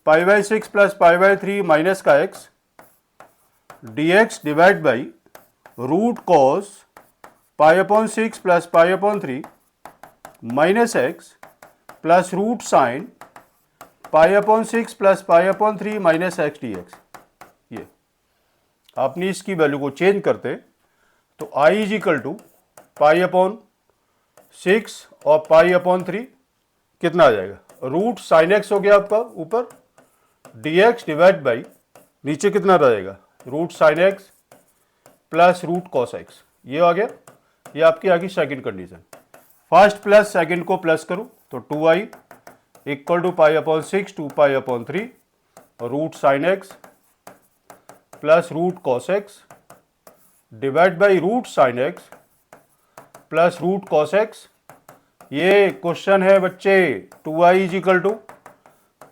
π/6 प्लस π/3 माइनस का x dx divide by root cos π/6 plus π/3 minus x plus root sine π/6 plus π/3 minus x dx। ये आपने इसकी वैल्यू को चेंज करते तो i इज इक्वल टू π/6 और π/3 कितना आ जाएगा, रूट साइन एक्स हो गया आपका ऊपर, dx डिवाइड बाई नीचे कितना रहेगा, root sine x plus root cos x. ये आ गया, ये आपकी आ गई second condition. First plus second को प्लस करूं तो 2i equal to π/6 to π/3 root sine x plus root cos x divide by root sine x plus root cos x. ये क्वेश्चन है बच्चे, 2i is equal to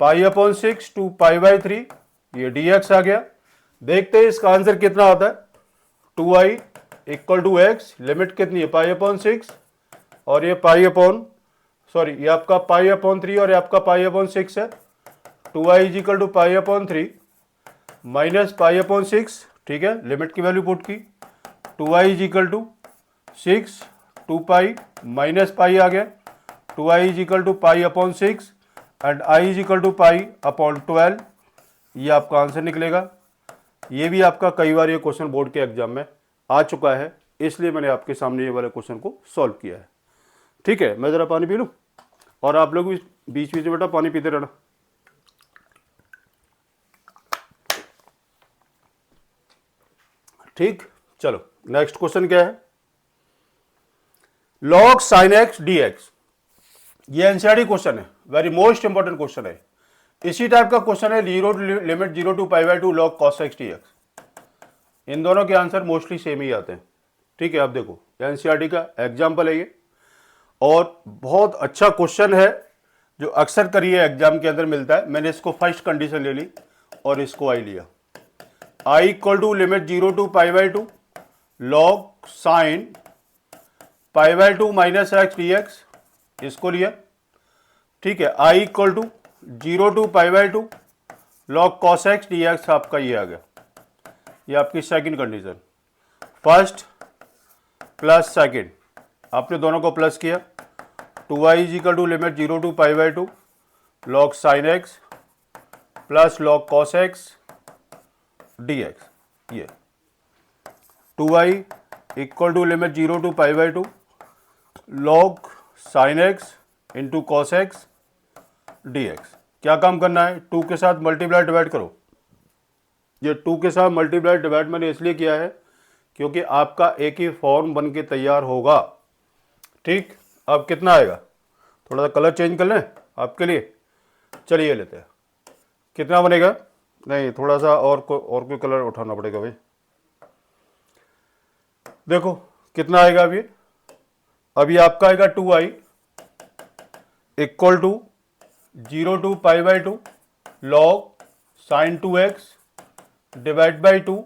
π/6 to π/3, ये dx आ गया। देखते हैं इसका आंसर कितना आता है। 2i equal to x, limit कितनी है π/6 और ये ये आपका π/3 और ये आपका π/6 है। 2i is equal to π/3 minus π/6, ठीक है, लिमिट की वैल्यू पुट की। 2i is equal to 6 2π minus pi आ गया। 2i is equal to π/6 and i is equal to π/12। ये आपका आंसर निकलेगा। ये भी आपका कई बार ये क्वेश्चन बोर्ड के एग्जाम में आ चुका है, इसलिए मैंने आपके सामने ये वाले क्वेश्चन को सॉल्व किया है। ठीक है, मैं ज़रा पानी पी लूँ और आप लोग भी बीच बीच में बेटा पानी पीते रहना। ठीक, चलो नेक्स्ट क्वेश्चन क्या है, log sin x dx। ये एनसीईआरटी क्वेश्चन है, वेरी मोस्ट इंपॉर्टेंट क्वेश्चन है। इसी टाइप का क्वेश्चन है limit 0 to π/2 log cos x dx। इन दोनों के आंसर मोस्टली सेम ही आते हैं। ठीक है, आप देखो एनसीईआरटी का एग्जाम्पल है ये, और बहुत अच्छा क्वेश्चन है जो अक्सर करिए एग्जाम के अंदर मिलता है। मैंने इसको फर्स्ट कंडीशन ले ली और इसको आई लिया। i equal to limit 0 to π/2 log sine π/2 minus x dx, इसको लिया। ठीक है, i equal to 0 to π/2 log cos x dx आपका ये आ गया। ये आपकी second condition. First plus second, आपने दोनों को प्लस किया। 2i is equal to limit 0 to π/2 log sine x plus log cos x dx। ये 2i equal to limit 0 to π/2 log sine x into cos x dx। क्या काम करना है, 2 के साथ मल्टीप्लाई डिवाइड करो। ये 2 के साथ मल्टीप्लाई डिवाइड मैंने इसलिए किया है क्योंकि आपका एक ही फॉर्म बन के तैयार होगा। ठीक, अब कितना आएगा, थोड़ा सा कलर चेंज कर लें आपके लिए। चलिए लेते हैं, कितना बनेगा, नहीं थोड़ा सा और कोई कलर उठाना पड़ेगा भाई। देखो कितना आएगा अभी आपका आएगा 2i equal to 0 to π/2 log sine 2x divide by 2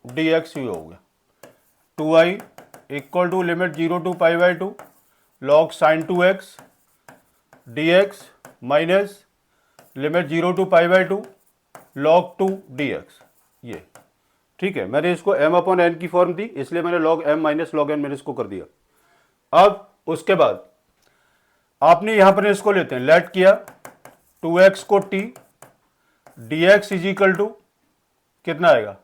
dx ही हो गया। 2i equal to limit 0 to π/2 log sine 2x dx minus limit 0 to π/2 log 2 dx। ये ठीक है, मैंने इसको m/n की फॉर्म दी, इसलिए मैंने log m minus log n मैंने इसको कर दिया। अब उसके बाद आपने यहां पर इसको लेते हैं, लेट किया 2x को t dx is equal to कितना आएगा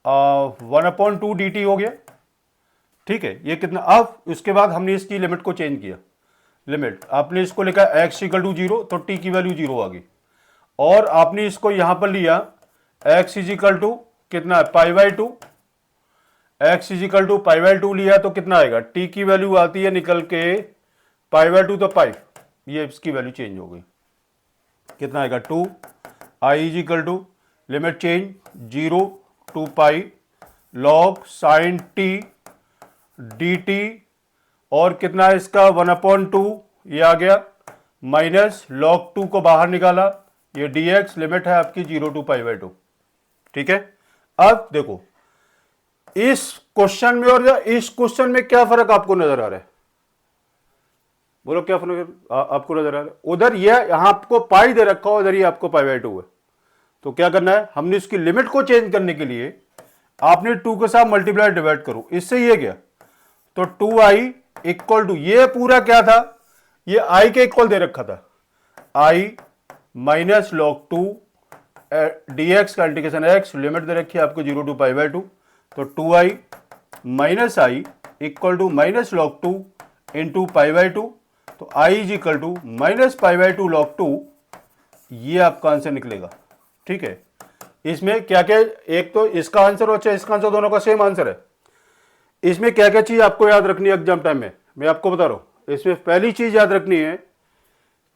1/2 dt हो गया। ठीक है, ये कितना, अब उसके बाद हमने इसकी लिमिट को चेंज किया। लिमिट आपने इसको लिखा x इक्वल टू 0 तो t की वैल्यू 0 आ गई, और आपने इसको यहां पर लिया x इज इक्वल टू कितना है π/2, x इज इक्वल टू π/2 लिया तो कितना आएगा, t की वैल्यू आती है निकल के π/2 तो पाई, ये इसकी वैल्यू चेंज हो गई। कितना आएगा 2, i is equal to limit change 0 to pi log sine t dt, और कितना है इसका 1/2 ये आ गया, माइनस log 2 को बाहर निकाला, ये dx लिमिट है आपकी 0 टू π/2। ठीक है, अब देखो इस क्वेश्चन में और इस क्वेश्चन में क्या फर्क आपको नजर आ रहा है। बोलो क्या फर्क आपको नजर आ रहा है? उधर ये यहाँ आपको पाई दे रखा हो, उधर ये आपको पाई बाई 2 है। तो क्या करना है, हमने इसकी लिमिट को चेंज करने के लिए आपने 2 के साथ मल्टीप्लाई डिवाइड करो, इससे ये गया तो 2i इक्वल टू, ये पूरा क्या था, ये i के इक्वल दे रखा था, i माइनस लॉग 2 dx का इंटीग्रेशन x, लिमिट दे रखी है आपको 0 टू पाई बाई 2, तो 2i minus I equal to minus log 2 into pi by 2, तो i is equal to minus pi by 2 log 2, ये आपका आंसर निकलेगा। ठीक है, इसमें क्या क्या, एक तो इसका आंसर और इसका आंसर दोनों का सेम आंसर है। इसमें क्या क्या चीज आपको याद रखनी है एग्जाम टाइम में, मैं आपको बता रहा हूं। इसमें पहली चीज याद रखनी है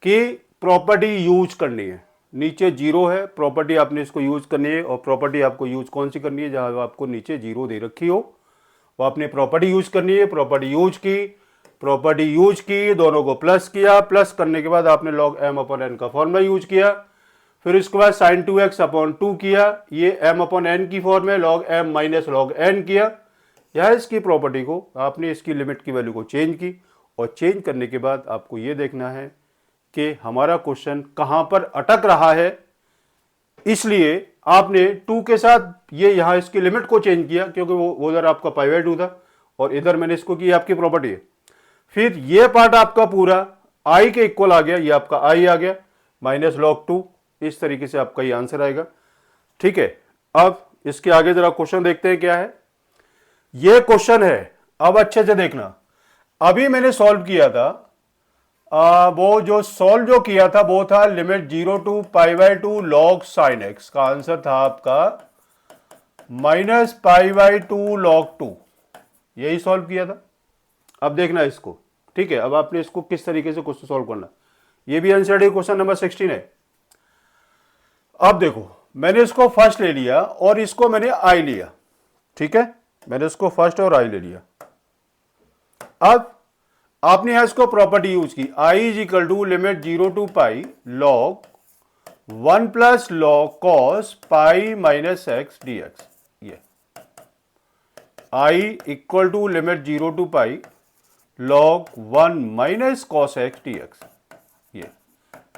कि प्रॉपर्टी यूज करनी है। नीचे जीरो है, प्रॉपर्टी आपने इसको यूज करनी है, और प्रॉपर्टी आपको यूज कौन सी करनी है, जहां आपको नीचे जीरो दे रखी हो वो आपने प्रॉपर्टी यूज करनी है। प्रॉपर्टी यूज की, दोनों को प्लस किया, प्लस करने के बाद आपने लॉग एम अपॉन एन का फॉर्मूला यूज किया, फिर इसके बाद साइन 2x अपॉन 2 किया, ये m अपॉन एन की फॉर्म में log m minus log N किया। यह इसकी प्रॉपर्टी को आपने इसकी लिमिट की वैल्यू को चेंज की, और चेंज करने के बाद आपको यह देखना है कि हमारा क्वेश्चन कहां पर अटक रहा है। इसलिए आपने 2 के साथ ये यहां इसकी लिमिट को चेंज किया, क्योंकि वो उधर आपका पाई बाई 2 था और इधर मैंने इसको की, आपकी प्रॉपर्टी है। फिर ये पार्ट आपका पूरा i के इक्वल आ गया, ये आपका i आ गया माइनस लॉग 2, इस तरीके से आपका ये आंसर आएगा। ठीक है, अब इसके आगे जरा क्वेश्चन देखते हैं क्या है। ये क्वेश्चन है, अब अच्छे से देखना। अभी मैंने सॉल्व किया था, वो जो सॉल्व जो किया था वो था limit 0 to pi by 2 log sine X, का आंसर था आपका माइनस पाई बाई 2 लॉग 2, यही सॉल्व किया था। अब देखना इसको, ठीक है। अब आपने इसको किस तरीके से क्वेश्चन सॉल्व करना, ये भी आंसर है, क्वेश्चन नंबर 16 है। अब देखो, मैंने इसको फर्स्ट ले लिया और इसको मैंने आई लिया, ठीक है, मैंने इसको फर्स्ट और आई ले लिया। अब आपने यहां इसको प्रॉपर्टी यूज की, I is equal to limit 0 to pi log 1 plus log cos pi minus x D x. ये I equal to limit 0 to pi log 1 minus cos x D x.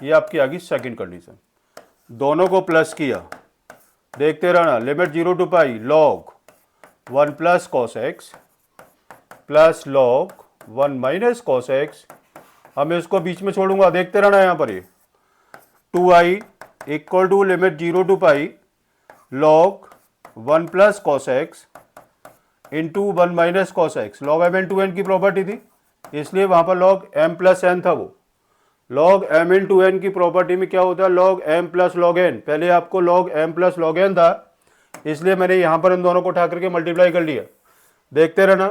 ये आपकी आ गई सेकेंड कंडीशन। दोनों को plus किया, देखते रहना, limit 0 to pi log 1 plus cos X plus log 1 minus cos X. अब मैं इसको बीच में छोड़ूंगा, देखते रहना यहां पर, ये 2i equal to limit 0 to pi log 1 plus cos X into 1 minus cos X. Log M into N की प्रॉपर्टी थी, इसलिए वहां पर लॉग एम प्लस एन था। वो लॉग एम इंटू एन की प्रॉपर्टी में क्या होता है, log M plus log N. पहले आपको log M plus log N था, इसलिए मैंने यहां पर इन दोनों को उठा करके मल्टीप्लाई कर लिया। देखते रहना,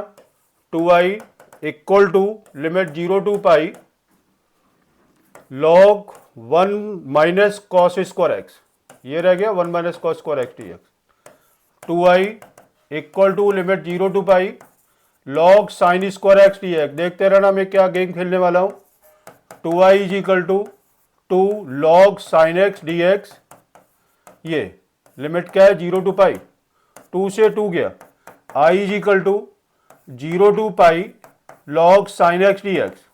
2i equal to limit 0 to pi log 1 minus cos square X, ये रह गया 1 minus cos square x D X. 2i equal to limit 0 to pi log sine square x D X. देखते रहना मैं क्या गेम खेलने वाला हूं। 2i is equal to 2 log sine x D x. ये लिमिट क्या है, 0 टू पाई, 2 से 2 गया, i is equal to 0 to pi log sine x D X.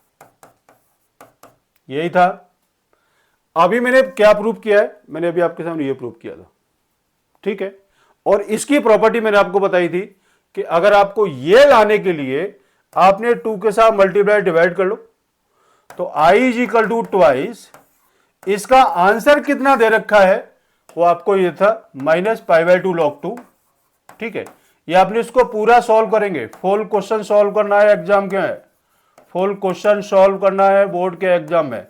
यही था। अभी मैंने क्या प्रूव किया है, मैंने अभी आपके सामने ये प्रूव किया था, ठीक है। और इसकी प्रॉपर्टी मैंने आपको बताई थी कि अगर आपको ये लाने के लिए आपने 2 के साथ मल्टीप्लाई डिवाइड कर लो, तो i is equal to twice, इसका आंसर कितना दे रखा है वो आपको ये था माइनस पाई बाई 2 लॉग 2, ठीक है। ये आपने इसको पूरा सॉल्व करेंगे, फुल क्वेश्चन सॉल्व करना है एग्जाम के में, फुल क्वेश्चन सॉल्व करना है बोर्ड के एग्जाम में,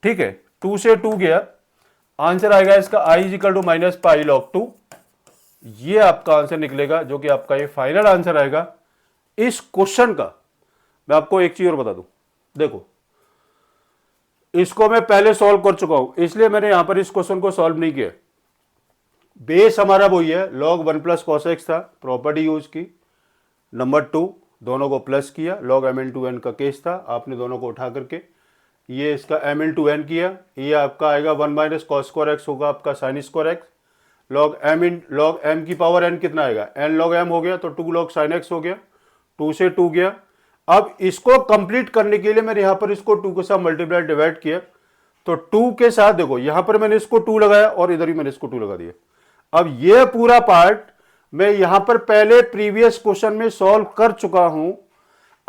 ठीक है। 2 से 2 गया, आंसर आएगा इसका i is equal to minus pi log 2। ये आपका आंसर निकलेगा, जो कि आपका ये फाइनल आंसर आएगा इस क्वेश्चन का। मैं आपको एक चीज और बता दूं, देखो इसको मैं पहले सॉल्व कर चुका हूं, इसलिए मैंने यहां पर इस क्वेश्चन को सॉल्व नहीं किया। बेस हमारा वही है, लॉग 1 प्लस कॉस एक्स था, प्रॉपर्टी यूज की। नंबर 2, दोनों को प्लस किया, log M into N का केस था, आपने दोनों को उठा करके ये इसका एम इन टू एन किया, ये आपका आएगा 1 माइनस कॉस स्क्वायर एक्स होगा आपका sine square X. Log M की पावर एन कितना आएगा, एन लॉग एम हो गया, तो 2 लॉग साइन एक्स हो गया, 2 से 2 गया, अब इसको कंप्लीट करने के लिए मैंने यहां पर इसको 2 के साथ मल्टीप्लाई डिवाइड किया, तो 2 के साथ देखो यहां पर मैंने इसको 2 लगाया और इधर भी मैंने इसको 2 लगा दिया। अब ये पूरा पार्ट मैं यहां पर पहले प्रीवियस क्वेश्चन में सॉल्व कर चुका हूं।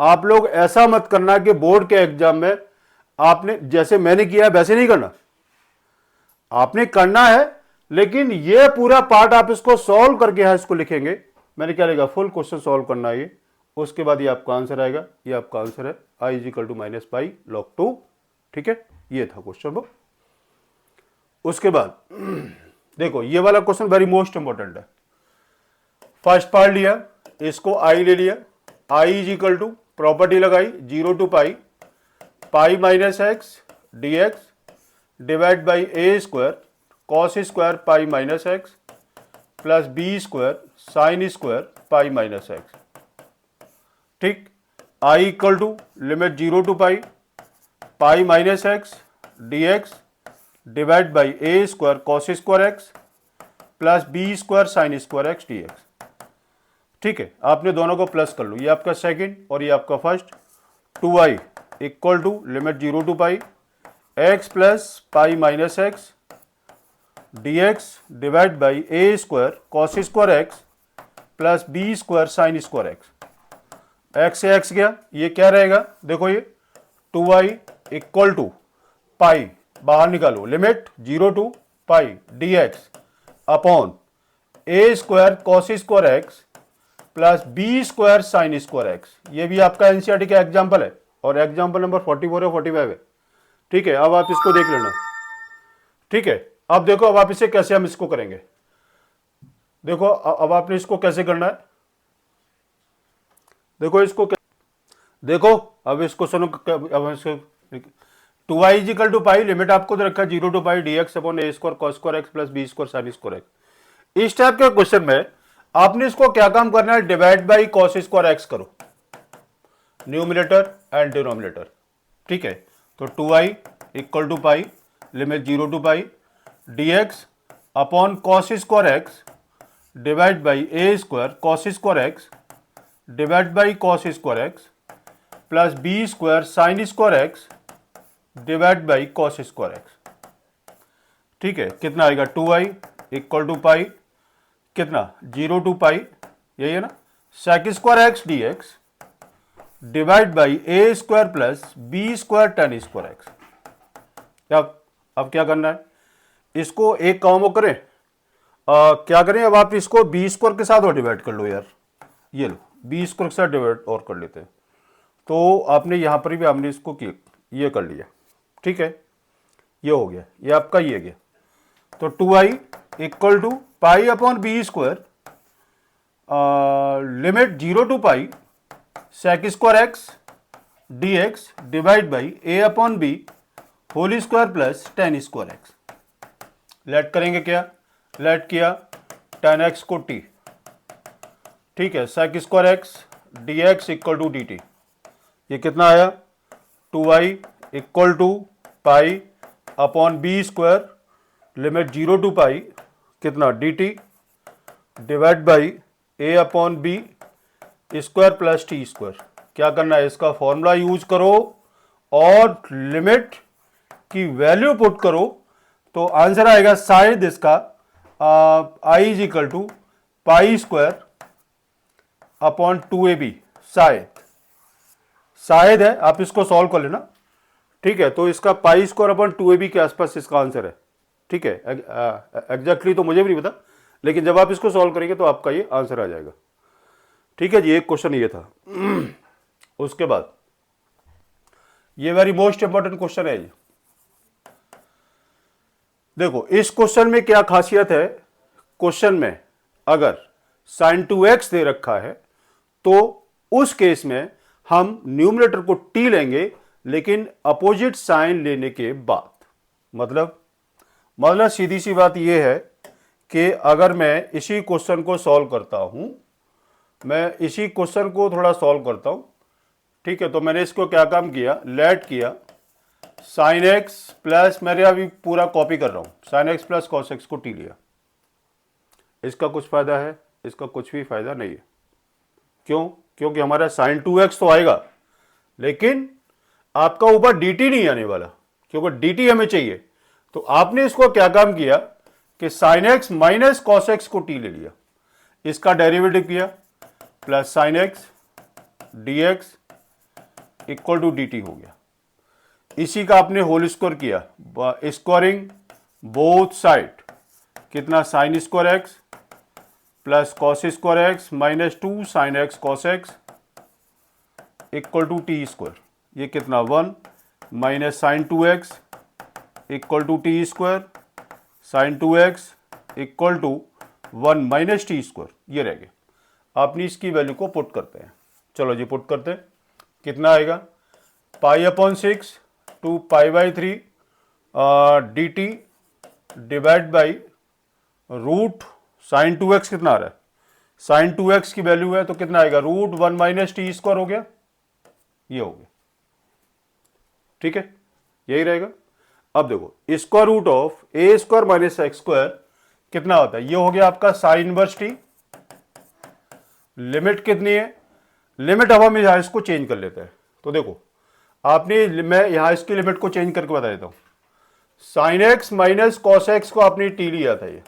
आप लोग ऐसा मत करना कि बोर्ड के एग्जाम में आपने जैसे मैंने किया वैसे नहीं करना, आपने करना है, लेकिन ये पूरा पार्ट आप इसको सॉल्व करके यहां इसको लिखेंगे। मैंने क्या लिखा, फुल क्वेश्चन सॉल्व करना है ये, उसके बाद ये आपका आंसर आएगा। ये आपका आंसर है i is equal to minus pi log 2। ठीक है, ये था क्वेश्चन वो। उसके बाद देखो ये वाला क्वेश्चन वेरी मोस्ट इंपॉर्टेंट है। फर्स्ट पार्ट लिया, इसको i ले लिया, i इजिकल टू प्रॉपर्टी लगाई 0 to pi, pi minus x D x divide by A square cos square pi minus X plus B square sine square pi minus x. ठीक, i equal to limit 0 to pi minus x D x divide by A square cos square X plus B square sine square x D X. ठीक है, आपने दोनों को plus कर लो, ये आपका second और ये आपका first. 2i equal to limit 0 to X plus pi minus x D x divide by A square cos square X plus B square sine square x. X से एक्स गया, ये क्या रहेगा, देखो ये 2i इक्वल टू पाई बाहर निकालो, limit 0 to D x upon A square cos square X plus B square sine square X. ये भी आपका एनसीईआरटी का एग्जाम्पल है और एग्जाम्पल नंबर 44 है 45 है। ठीक है, अब आप इसको देख लेना। ठीक है, अब देखो अब आप इसे कैसे हम इसको करेंगे। देखो अब आपने इसको कैसे करना है, देखो इसको देखो अब इसको सुनो। अब इसको 2i is equal to pi, limit आपको तो रखा है 0 to D x upon A square cos square X plus B square sine square X. इस टाइप के क्वेश्चन में आपने इसको क्या काम करना है, divide by cos square X करो, न्यूमिनेटर एंड डिनोमिनेटर। ठीक है, तो 2i equal to pi limit 0 to D x upon cos square X divide by A square cos square X divide by cos square X plus B square sine square X divide by cos square x. ठीक है, कितना आएगा, 2i equal to पाई कितना 0 to यही है ना, sec square x D x divide by A square plus B square tan square x. अब क्या करना है, इसको एक काम करें, क्या करें, अब आप इसको बी स्क्वायर के साथ और डिवाइड कर लो यार, ये लो बी स्क्वायर के साथ डिवाइड और कर लेते हैं। तो आपने यहां पर भी हमने इसको ये कर लिया। ठीक है, ये हो गया, ये आपका ये गया। तो 2i equal to pi upon B square limit 0 to sec square x D x divide by A upon B whole square plus tan square X. Late करेंगे क्या, लेट किया टेन एक्स को टी। ठीक है, sec square x D x equal to d t. ये कितना आया, 2i equal to pi upon B square limit 0 to कितना d T divide by A upon B square plus t square. क्या करना है, इसका फॉर्मूला यूज करो और लिमिट की वैल्यू पुट करो, तो आंसर आएगा शायद इसका i is equal to pi square upon 2ab। शायद है, आप इसको सॉल्व कर लेना। ठीक है, तो इसका पाई स्क्वायर अपॉन 2ab के आसपास इसका आंसर है। ठीक है, एग्जैक्टली तो मुझे भी नहीं पता, लेकिन जब आप इसको सॉल्व करेंगे तो आपका ये आंसर आ जाएगा। ठीक है जी, एक क्वेश्चन ये था। उसके बाद ये वेरी मोस्ट इंपॉर्टेंट क्वेश्चन है ये। देखो इस क्वेश्चन में क्या खासियत है, क्वेश्चन में अगर sin 2x दे रखा है तो उस केस में हम न्यूमरेटर को t लेंगे, लेकिन अपोजिट साइन लेने के बाद। मतलब सीधी सी बात यह है कि अगर मैं इसी क्वेश्चन को सॉल्व करता हूं, मैं इसी क्वेश्चन को थोड़ा सॉल्व करता हूं। ठीक है, तो मैंने इसको क्या काम किया, लेट किया साइन एक्स प्लस, मेरे अभी पूरा कॉपी कर रहा हूं, sign x plus cos x को टी लिया। इसका कुछ फायदा है, इसका कुछ भी फायदा नहीं है। क्यों, क्योंकि हमारा साइन 2x तो आएगा, लेकिन आपका ऊपर dt नहीं आने वाला, क्योंकि dt हमें चाहिए। तो आपने इसको क्या काम किया कि sin x minus cos x को t ले लिया, इसका डेरिवेटिव किया, plus sin x dx equal to dt हो गया। इसी का आपने होल स्क्वायर किया, स्क्वायरिंग बोथ साइड, कितना sine square X plus cos square X minus 2 sine X cos X equal to T square. ये कितना 1 minus sine 2x equal to T square, sine 2x equal to 1 minus T square, ये रह गया। आपने इसकी value को put करते हैं। चलो जी पुट करते हैं, कितना आएगा pi upon 6 to pi by 3 D T divide by root sine 2x कितना आ रहा है, साइन 2x की वैल्यू है तो कितना आएगा रूट 1 माइनस टी स्क्वायर हो गया, ये हो गया। ठीक है, यही रहेगा। अब देखो square root of A square minus X square कितना होता है, ये हो गया आपका साइन इनवर्स टी। लिमिट कितनी है, लिमिट अब हम यहां इसको चेंज कर लेते हैं। तो देखो आपने, मैं यहां इसकी लिमिट को चेंज करके बता देता हूं। Sign x minus cos x को आपने टी लिया था, ये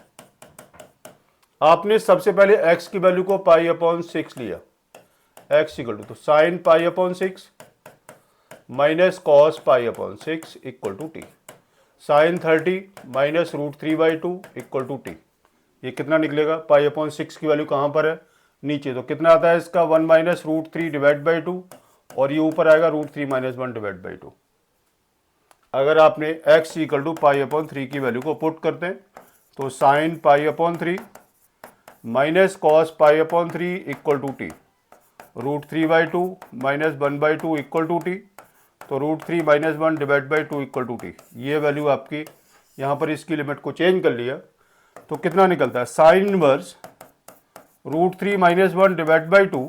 आपने सबसे पहले x की वैल्यू को पाई अपॉन 6 लिया, x इक्वल टू, तो sine pi upon 6 minus cos pi upon 6 equal to T, sine 30 minus root 3 by 2 equal to T. ये कितना निकलेगा, पाई अपॉन 6 की वैल्यू कहाँ पर है नीचे, तो कितना आता है इसका 1 माइनस रूट 3 डिवाइड बाई 2, और ये ऊपर आएगा रूट 3 माइनस 1 डिवाइड बाई 2। अगर आपने x equal to pi upon 3 की वैल्यू को पुट करते हैं तो sine pi upon 3 minus cos pi upon 3 equal to t, root 3 by 2 minus 1 by 2 equal to t, तो root 3 minus 1 divide by 2 equal to T. ये value आपकी यहाँ पर, इसकी लिमिट को चेंज कर लिया तो कितना निकलता है, sine inverse root 3 minus 1 divide by 2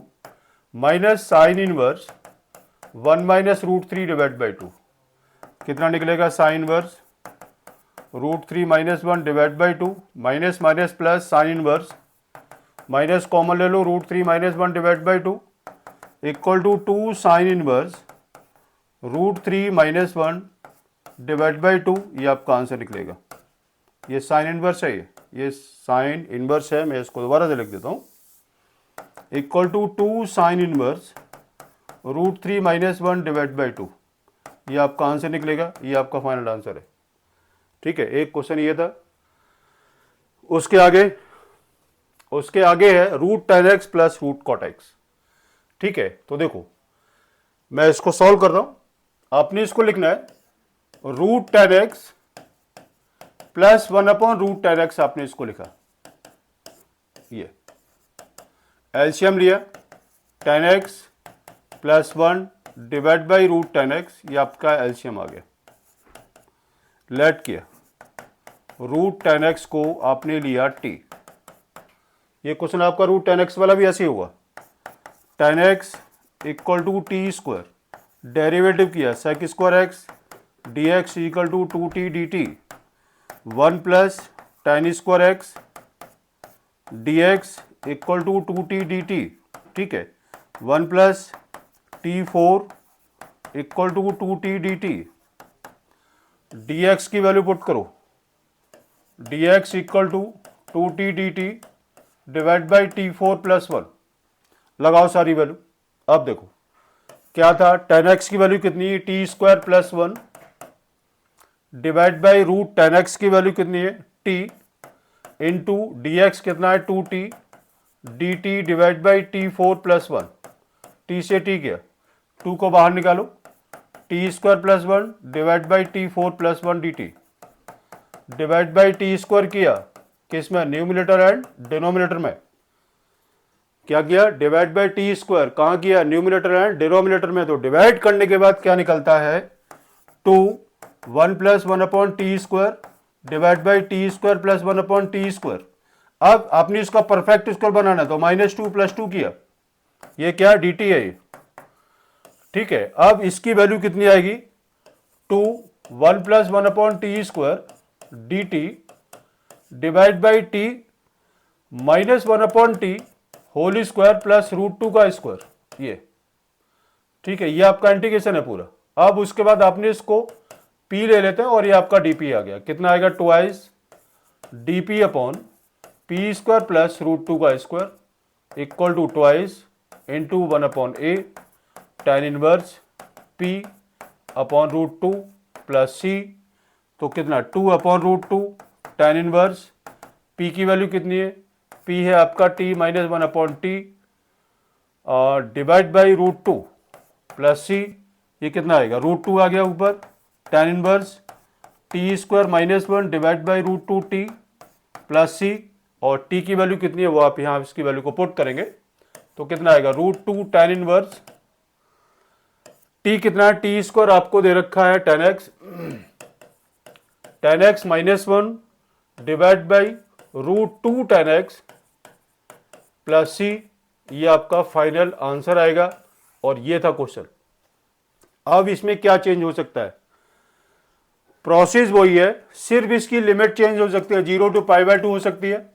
minus sine inverse 1 minus root 3 divide by 2, कितना निकलेगा sine inverse root 3 minus 1 divide by 2 minus minus plus sine inverse minus common ले लो root 3 minus 1 divide by 2 equal to 2 sine inverse root 3 minus 1 divide by 2, ये आपका answer निकलेगा। ये sine inverse है, ये साइन इनवर्स है, मैं इसको दोबारा से लिख देता हूँ, equal to 2 sine inverse root 3 minus 1 divide by 2, ये आपका आंसर निकलेगा। ये आपका फाइनल आंसर है। ठीक है, एक क्वेश्चन ये था। उसके आगे है root tan X plus root cot X. ठीक है, तो देखो मैं इसको सॉल्व कर रहा हूं, आपने इसको लिखना है root tan X plus 1 upon root tan X, आपने इसको लिखा, ये एलसीएम लिया, tan X plus 1 divide by root tan X, ये आपका एलसीएम आ गया। लेट किया, रूट टेन एक्स को आपने लिया टी, ये क्वेश्चन आपका रूट टेन एक्स वाला भी ऐसे ही होगा, tan x equal to T square, derivative किया sec square x D x equal to 2t D t, 1 plus tan square x D x equal to 2t D t. ठीक है, 1 plus t4 equal to 2t D t, d x की value put करो, d x equal to 2t D T divide by t4 plus 1, लगाओ सारी value. अब देखो क्या था, टेन एक्स की वैल्यू कितनी है, T square plus 1 divide by root tan X की वैल्यू कितनी है, टी इंटू डी एक्स कितना है 2t D T divide by t4 plus 1, T से टी गया, 2 को बाहर निकालो, T square plus 1 divide by t4 plus 1 D T divide by T square किया किसमें, न्यूमिनेटर एंड डिनोमिनेटर में, क्या किया, डिवाइड बाई टी स्क्वायर कहाँ किया, न्यूमिनेटर एंड डिनोमिनेटर में। तो डिवाइड करने के बाद क्या निकलता है, 2 1 plus 1 upon T square divide by T square plus 1 upon T square. अब आपने इसका परफेक्ट स्क्वायर बनाना तो माइनस 2 प्लस 2 किया, ये क्या डी टी है ये। ठीक है, अब इसकी वैल्यू कितनी आएगी, 2 1 plus 1 upon T square D T divide by T minus 1 upon T whole square plus root 2 का स्क्वायर, ये ठीक है, ये आपका इंटीग्रेशन है पूरा। अब उसके बाद आपने इसको p ले लेते हैं और ये आपका dp आ गया। कितना आएगा, twice dp upon p square plus root two का square equal to twice into 1 upon a tan inverse p upon root two plus c, तो कितना 2 upon root two tan inverse p की वैल्यू कितनी है, p है आपका t minus 1 upon t divide by root two plus c, ये कितना आएगा, रूट टू आ गया ऊपर, tan inverse T square minus 1 divide by root two T plus c, और t की वैल्यू कितनी है वो आप यहाँ इसकी वैल्यू को पुट करेंगे तो कितना आएगा, root two tan inverse t कितना है, टी स्क्वायर आपको दे रखा है tan x minus 1 divide by root two tan x plus c, ये आपका फाइनल आंसर आएगा। और ये था क्वेश्चन। अब इसमें क्या चेंज हो सकता है, प्रोसेस वही है, सिर्फ इसकी लिमिट चेंज हो सकती है, 0 टू π/2 हो सकती है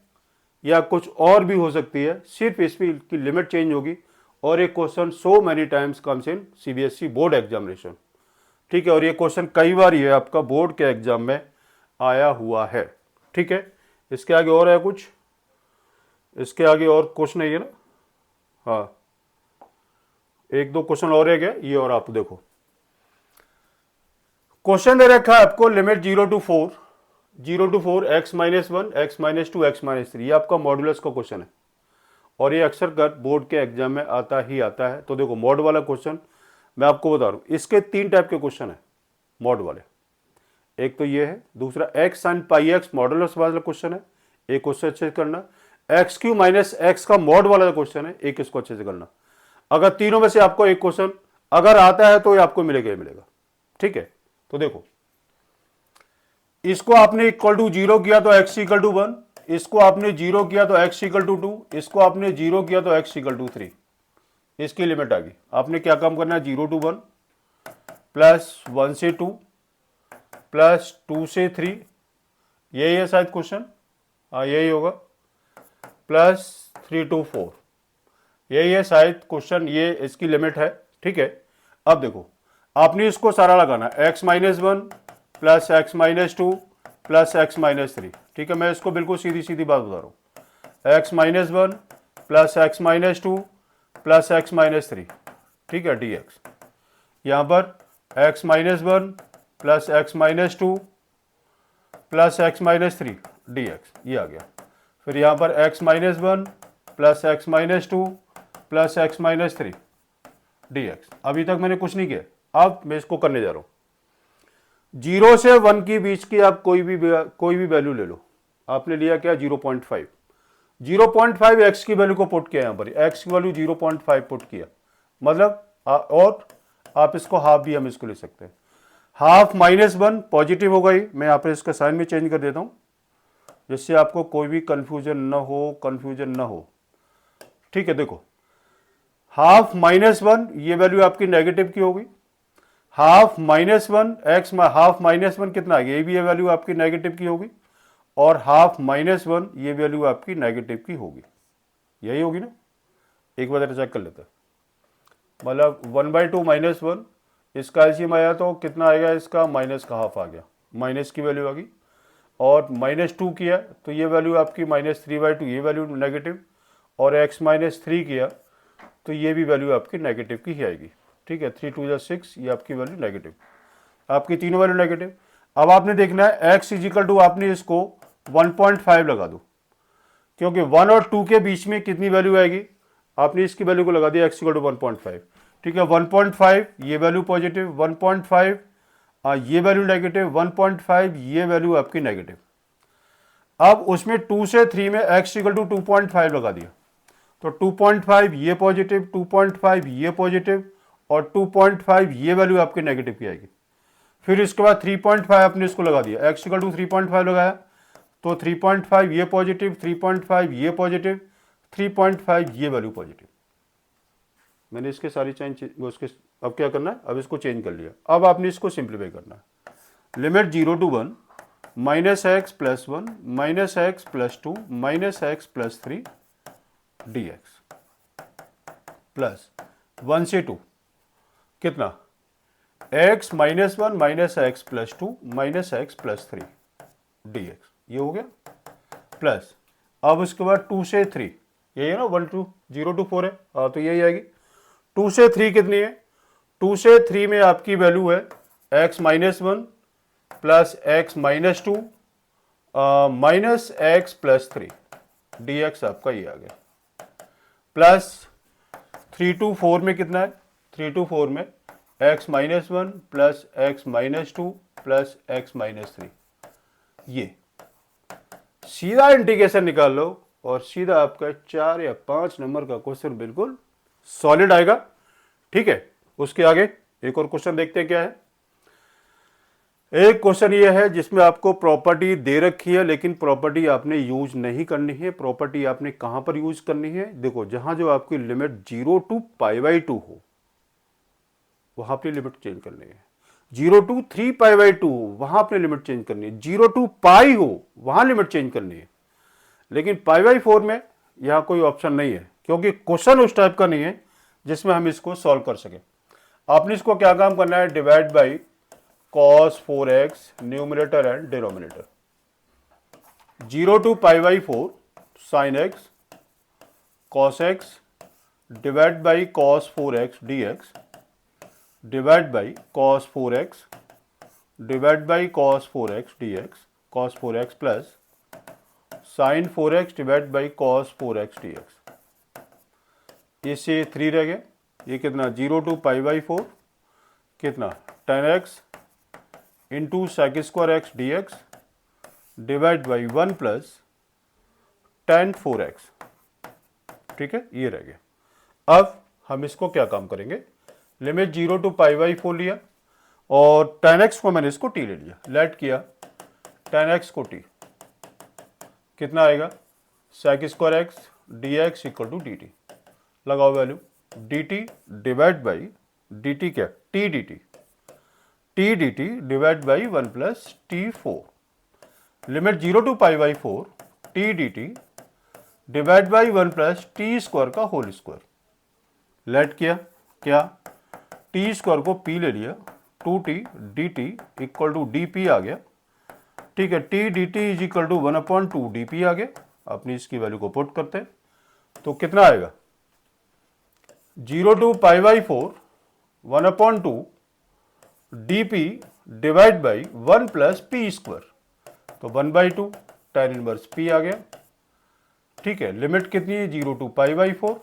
या कुछ और भी हो सकती है, सिर्फ इसमें की लिमिट चेंज होगी। और एक question so many times comes in CBSE board examination, ठीक है, और ये क्वेश्चन कई बार ये आपका बोर्ड के एग्जाम में आया हुआ है, ठीक है। इसके आगे और है कुछ, इसके आगे और क्वेश्चन है ये ना, हाँ एक दो क्वेश्चन और है क्या ये, और आप देखो क्वेश्चन दे रखा है आपको limit 0 to 4 x minus 1 x minus 2 x minus 3, ये आपका मॉडुलस का क्वेश्चन है और ये अक्सर कर बोर्ड के एग्जाम में आता ही आता है। तो देखो मॉड वाला क्वेश्चन मैं आपको बता रहा हूं, इसके 3 टाइप के क्वेश्चन है मॉड वाले। एक तो ये है, दूसरा x sin पाई x मॉडुलस वाला क्वेश्चन है, एक क्वेश्चन अच्छे से करना। एक्स क्यू माइनस एक्स का मॉड वाला क्वेश्चन है, एक इसको अच्छे से करना। अगर तीनों में से आपको एक क्वेश्चन अगर आता है तो ये आपको मिलेगा ही मिलेगा, ठीक है। तो देखो इसको आपने इक्वल टू 0 किया तो x इक्वल टू 1, इसको आपने 0 किया तो x इक्वल टू 2, इसको आपने 0 किया तो x इक्वल टू 3, इसकी लिमिट आ गई। आपने क्या काम करना है, 0 टू 1 प्लस 1 से 2 प्लस 2 से 3, यही है शायद क्वेश्चन, हाँ यही होगा, प्लस 3 टू 4, यही है शायद क्वेश्चन, ये इसकी लिमिट है, ठीक है। अब देखो आपने इसको सारा लगाना, x minus 1 plus x minus 2 plus x minus 3, ठीक है। मैं इसको बिल्कुल सीधी सीधी बात बता रहा हूँ, x minus 1 plus x minus 2 plus x minus 3, ठीक है, dx। यहाँ पर x minus 1 plus x minus 2 plus x minus 3 dx, ये आ गया। फिर यहाँ पर x minus 1 plus x minus 2 plus x minus 3 dx। अभी तक मैंने कुछ नहीं किया, अब मैं इसको करने जा रहा हूं। 0 से 1 के बीच की आप कोई भी वैल्यू ले लो। आपने लिया क्या, 0.5, 0.5 एक्स की वैल्यू को पुट किया, यहां पर एक्स की वैल्यू 0.5 पुट किया, मतलब और आप इसको हाफ भी हम इसको ले सकते हैं। हाफ माइनस 1 पॉजिटिव हो गई, मैं यहाँ पर इसका साइन में चेंज कर देता हूं जिससे आपको कोई भी कंफ्यूजन न हो, ठीक है। देखो हाफ माइनस 1 ये वैल्यू आपकी नेगेटिव की होगी, half minus 1 x half minus 1 कितना आ गया, ये भी ये वैल्यू आपकी नेगेटिव की होगी, और हाफ माइनस 1 ये वैल्यू आपकी नेगेटिव की होगी, यही होगी ना। एक बार चेक कर लेते हैं, मतलब 1/2 माइनस 1 इसका एलसीएम आया तो कितना आएगा, इसका माइनस का हाफ आ गया, माइनस की वैल्यू आ गई, और माइनस 2 किया तो ये वैल्यू आपकी माइनस 3/2, ये वैल्यू नेगेटिव, और एक्स माइनस 3 किया तो ये भी वैल्यू आपकी नेगेटिव की ही आएगी, ठीक है। 3 2 6, ये आपकी वैल्यू नेगेटिव, आपकी तीनों वैल्यू नेगेटिव। अब आपने देखना है x इजिकल टू, आपने इसको 1.5 लगा दो, क्योंकि 1 और 2 के बीच में कितनी वैल्यू आएगी, आपने इसकी वैल्यू को लगा दिया x इक्वल टू 1.5, ठीक है। 1.5 ये वैल्यू पॉजिटिव, 1.5 ये वैल्यू नेगेटिव, 1.5 ये वैल्यू आपकी नेगेटिव। अब उसमें 2 से 3 में x इक्वल टू 2.5 लगा दिया, तो 2.5 ये पॉजिटिव, 2.5 ये पॉजिटिव, और 2.5 ये वैल्यू आपकी नेगेटिव की आएगी। फिर इसके बाद 3.5 आपने इसको लगा दिया, x इक्वल टू 3.5 लगाया तो 3.5 ये पॉजिटिव, 3.5 ये पॉजिटिव, 3.5 ये वैल्यू पॉजिटिव। मैंने इसके सारी चेंज उसके, अब क्या करना है, अब इसको चेंज कर लिया। अब आपने इसको सिंप्लीफाई करना है, limit 0 to 1 minus X plus 1 minus X plus 2 minus X plus 3 dx plus 1 से 2, कितना, x minus one minus X plus two minus X plus three D x, ये हो गया। प्लस अब उसके बाद 2 से 3, यही है ना, 1 2 0 टू 4 है, हाँ तो यही आएगी। 2 से 3 कितनी है, 2 से 3 में आपकी वैल्यू है x minus one plus x minus two minus X plus three D x, आपका ये आ गया। प्लस 3 to 4 में कितना है, 3 to 4 में x minus one plus x minus two plus x minus three, ये सीधा इंटीग्रेशन निकाल लो और सीधा आपका 4 या 5 नंबर का क्वेश्चन बिल्कुल सॉलिड आएगा। ठीक है, उसके आगे एक और क्वेश्चन देखते हैं क्या है। एक क्वेश्चन ये है जिसमें आपको प्रॉपर्टी दे रखी है, लेकिन प्रॉपर्टी आपने यूज नहीं करनी है। प्रॉपर्टी आपने कहां पर यूज करनी है, देखो जहां जो आपकी लिमिट 0 to π/2 हो वहां अपनी लिमिट चेंज करनी है। 0 to 3π/2 हो वहां अपनी लिमिट चेंज करनी है। 0 to π हो वहां लिमिट चेंज करनी है। लेकिन π/4 में यहां कोई ऑप्शन नहीं है, क्योंकि क्वेश्चन उस टाइप का नहीं है जिसमें हम इसको सॉल्व कर सके। आपने इसको क्या काम करना है, divide by cos 4x numerator and denominator. 0 to π/4 sin x cos x divide by cos 4x dx divide by cos 4x divide by cos 4x dx cos 4x plus sin 4x divide by cos 4x dx। इससे 3 रह गया, ये कितना 0 to π/4 कितना tan x into sec square x D x divide by 1 plus tan 4x। ठीक है, ये रह गया। अब हम इसको क्या काम करेंगे, लिमिट 0 to π/4 लिया और tan x को मैंने इसको t ले लिया, लेट किया tan x को t, कितना आएगा sec square x D x equal to d t, लगाओ value d T divide by d t, क्या t d t, t d T divide by 1 plus t 4, limit 0 to π/4 t d T divide by 1 plus t square का whole square, let किया क्या T square को p ले लिया, 2t dt equal to d p आ गया। ठीक है, t d t is equal to 1/2 d p आ गया। अपनी इसकी वैल्यू को पुट करते हैं तो कितना आएगा, 0 to π/4 1/2 dp divide by 1 plus P square, तो 1/2 tan इनवर्स p आ गया। ठीक है, लिमिट कितनी है 0 to π/4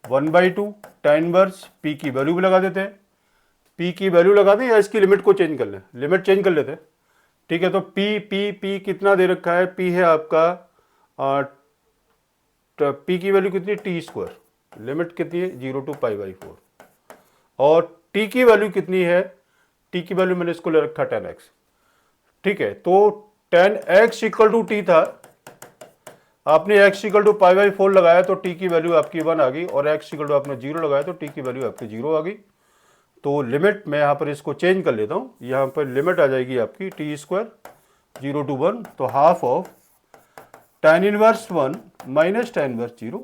1/2 tan इनवर्स p की वैल्यू भी लगा देते हैं, p की वैल्यू लगा दें या इसकी लिमिट को चेंज कर लें, लिमिट चेंज कर लेते हैं। ठीक है, तो p कितना दे रखा है, p है आपका p की वैल्यू कितनी है टी स्क्वायर, लिमिट कितनी है 0 to π/4 और t की वैल्यू कितनी है, t की वैल्यू मैंने इसको ले रखा tan x। ठीक है, तो tan x equal to T था, आपने x इक्वल टू π/4 लगाया तो t की वैल्यू आपकी 1 आ गई, और x इक्वल टू आपने 0 लगाया तो t की वैल्यू आपकी 0 आ गई। तो लिमिट मैं यहां पर इसको चेंज कर लेता हूं, यहां पर लिमिट आ जाएगी आपकी टी स्क्वायर 0 to 1, तो half of tan inverse 1 minus tan inverse 0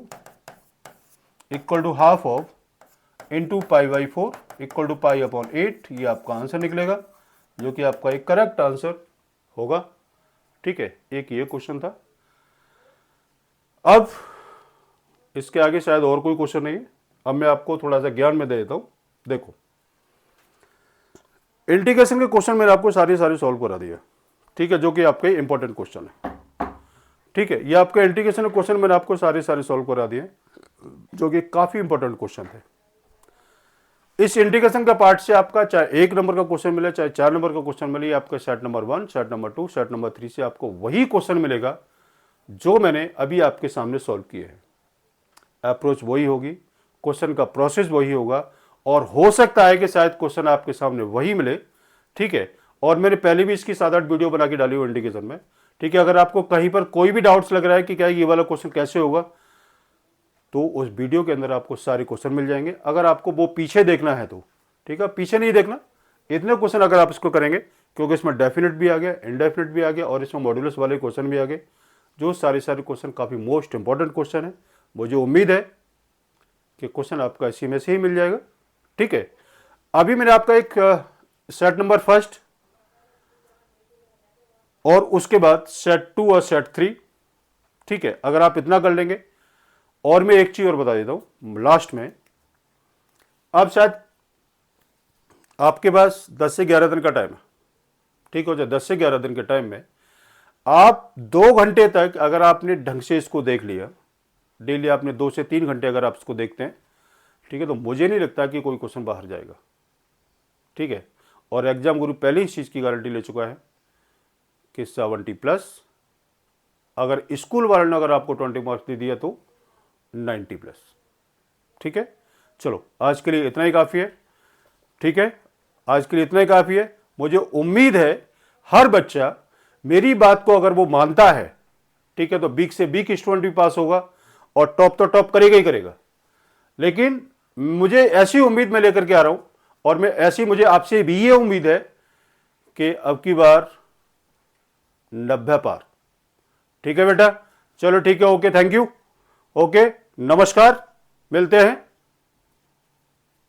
equal to half of into π/4 equal to π/8। ये आपका आंसर निकलेगा, जो कि आपका एक करेक्ट आंसर होगा। ठीक है, एक ये क्वेश्चन था। अब इसके आगे शायद और कोई क्वेश्चन नहीं है, अब मैं आपको थोड़ा सा ज्ञान में दे देता हूं। देखो, इंटीग्रेशन के क्वेश्चन मैंने आपको सारे सॉल्व करा दिया। ठीक है, जो कि आपके इंपॉर्टेंट क्वेश्चन है। ठीक है, ये आपके इंटीग्रेशन के क्वेश्चन मैंने आपको सारे सॉल्व करा दिए, जो कि काफी इंपॉर्टेंट क्वेश्चन थे। इस इंटीग्रेशन का पार्ट से आपका चाहे 1 नंबर का क्वेश्चन मिले चाहे 4 नंबर का क्वेश्चन मिले, आपका set number 1 set number 2 set number 3 से आपको वही क्वेश्चन मिलेगा जो मैंने अभी आपके सामने सॉल्व किए हैं। अप्रोच वही होगी, क्वेश्चन का प्रोसेस वही होगा, और हो सकता है कि शायद क्वेश्चन आपके सामने वही मिले। ठीक है, और मैंने पहले भी इसकी 7-8 वीडियो बना के डाली हुई इंटीग्रेशन में। ठीक है, अगर आपको कहीं पर कोई भी डाउट्स लग रहा है कि क्या ये वाला क्वेश्चन कैसे होगा, तो उस वीडियो के अंदर आपको सारे क्वेश्चन मिल जाएंगे। अगर आपको वो पीछे देखना है तो ठीक है, पीछे नहीं देखना, इतने क्वेश्चन अगर आप इसको करेंगे, क्योंकि इसमें डेफिनेट भी आ गया, इनडेफिनेट भी आ गया, और इसमें मॉड्यूलस वाले क्वेश्चन भी आ गए, जो सारे क्वेश्चन काफी मोस्ट इंपॉर्टेंट क्वेश्चन है। मुझे उम्मीद है कि क्वेश्चन आपका इसी में से ही मिल जाएगा। ठीक है, अभी मैंने आपका एक सेट नंबर फर्स्ट और उसके बाद सेट 2 और सेट 3, ठीक है, अगर आप इतना कर लेंगे। और मैं एक चीज और बता देता हूं लास्ट में, अब शायद आपके पास 10 से 11 दिन का टाइम है, ठीक हो जाए। 10 से 11 दिन के टाइम में आप 2 घंटे तक अगर आपने ढंग से इसको देख लिया, डेली आपने 2 से 3 घंटे अगर आप इसको देखते हैं, ठीक है, तो मुझे नहीं लगता कि कोई क्वेश्चन बाहर जाएगा, ठीक है। और एग्जाम गुरु पहले ही इस चीज़ की गारंटी ले चुका है कि 70+, अगर स्कूल वालों ने अगर आपको 20 मार्क्स दे दिया तो 90+, ठीक है। चलो आज के लिए इतना ही काफ़ी है, ठीक है, आज के लिए इतना ही काफ़ी है। मुझे उम्मीद है हर बच्चा मेरी बात को अगर वो मानता है, ठीक है, तो बीक से बीक स्टूडेंट भी पास होगा और टॉप तो टॉप करेगा ही करेगा। लेकिन मुझे ऐसी उम्मीद मैं लेकर के आ रहा हूं, और मैं ऐसी मुझे आपसे भी ये उम्मीद है कि अब की बार 90 पार, ठीक है बेटा। चलो ठीक है, ओके, थैंक यू, ओके, नमस्कार, मिलते हैं।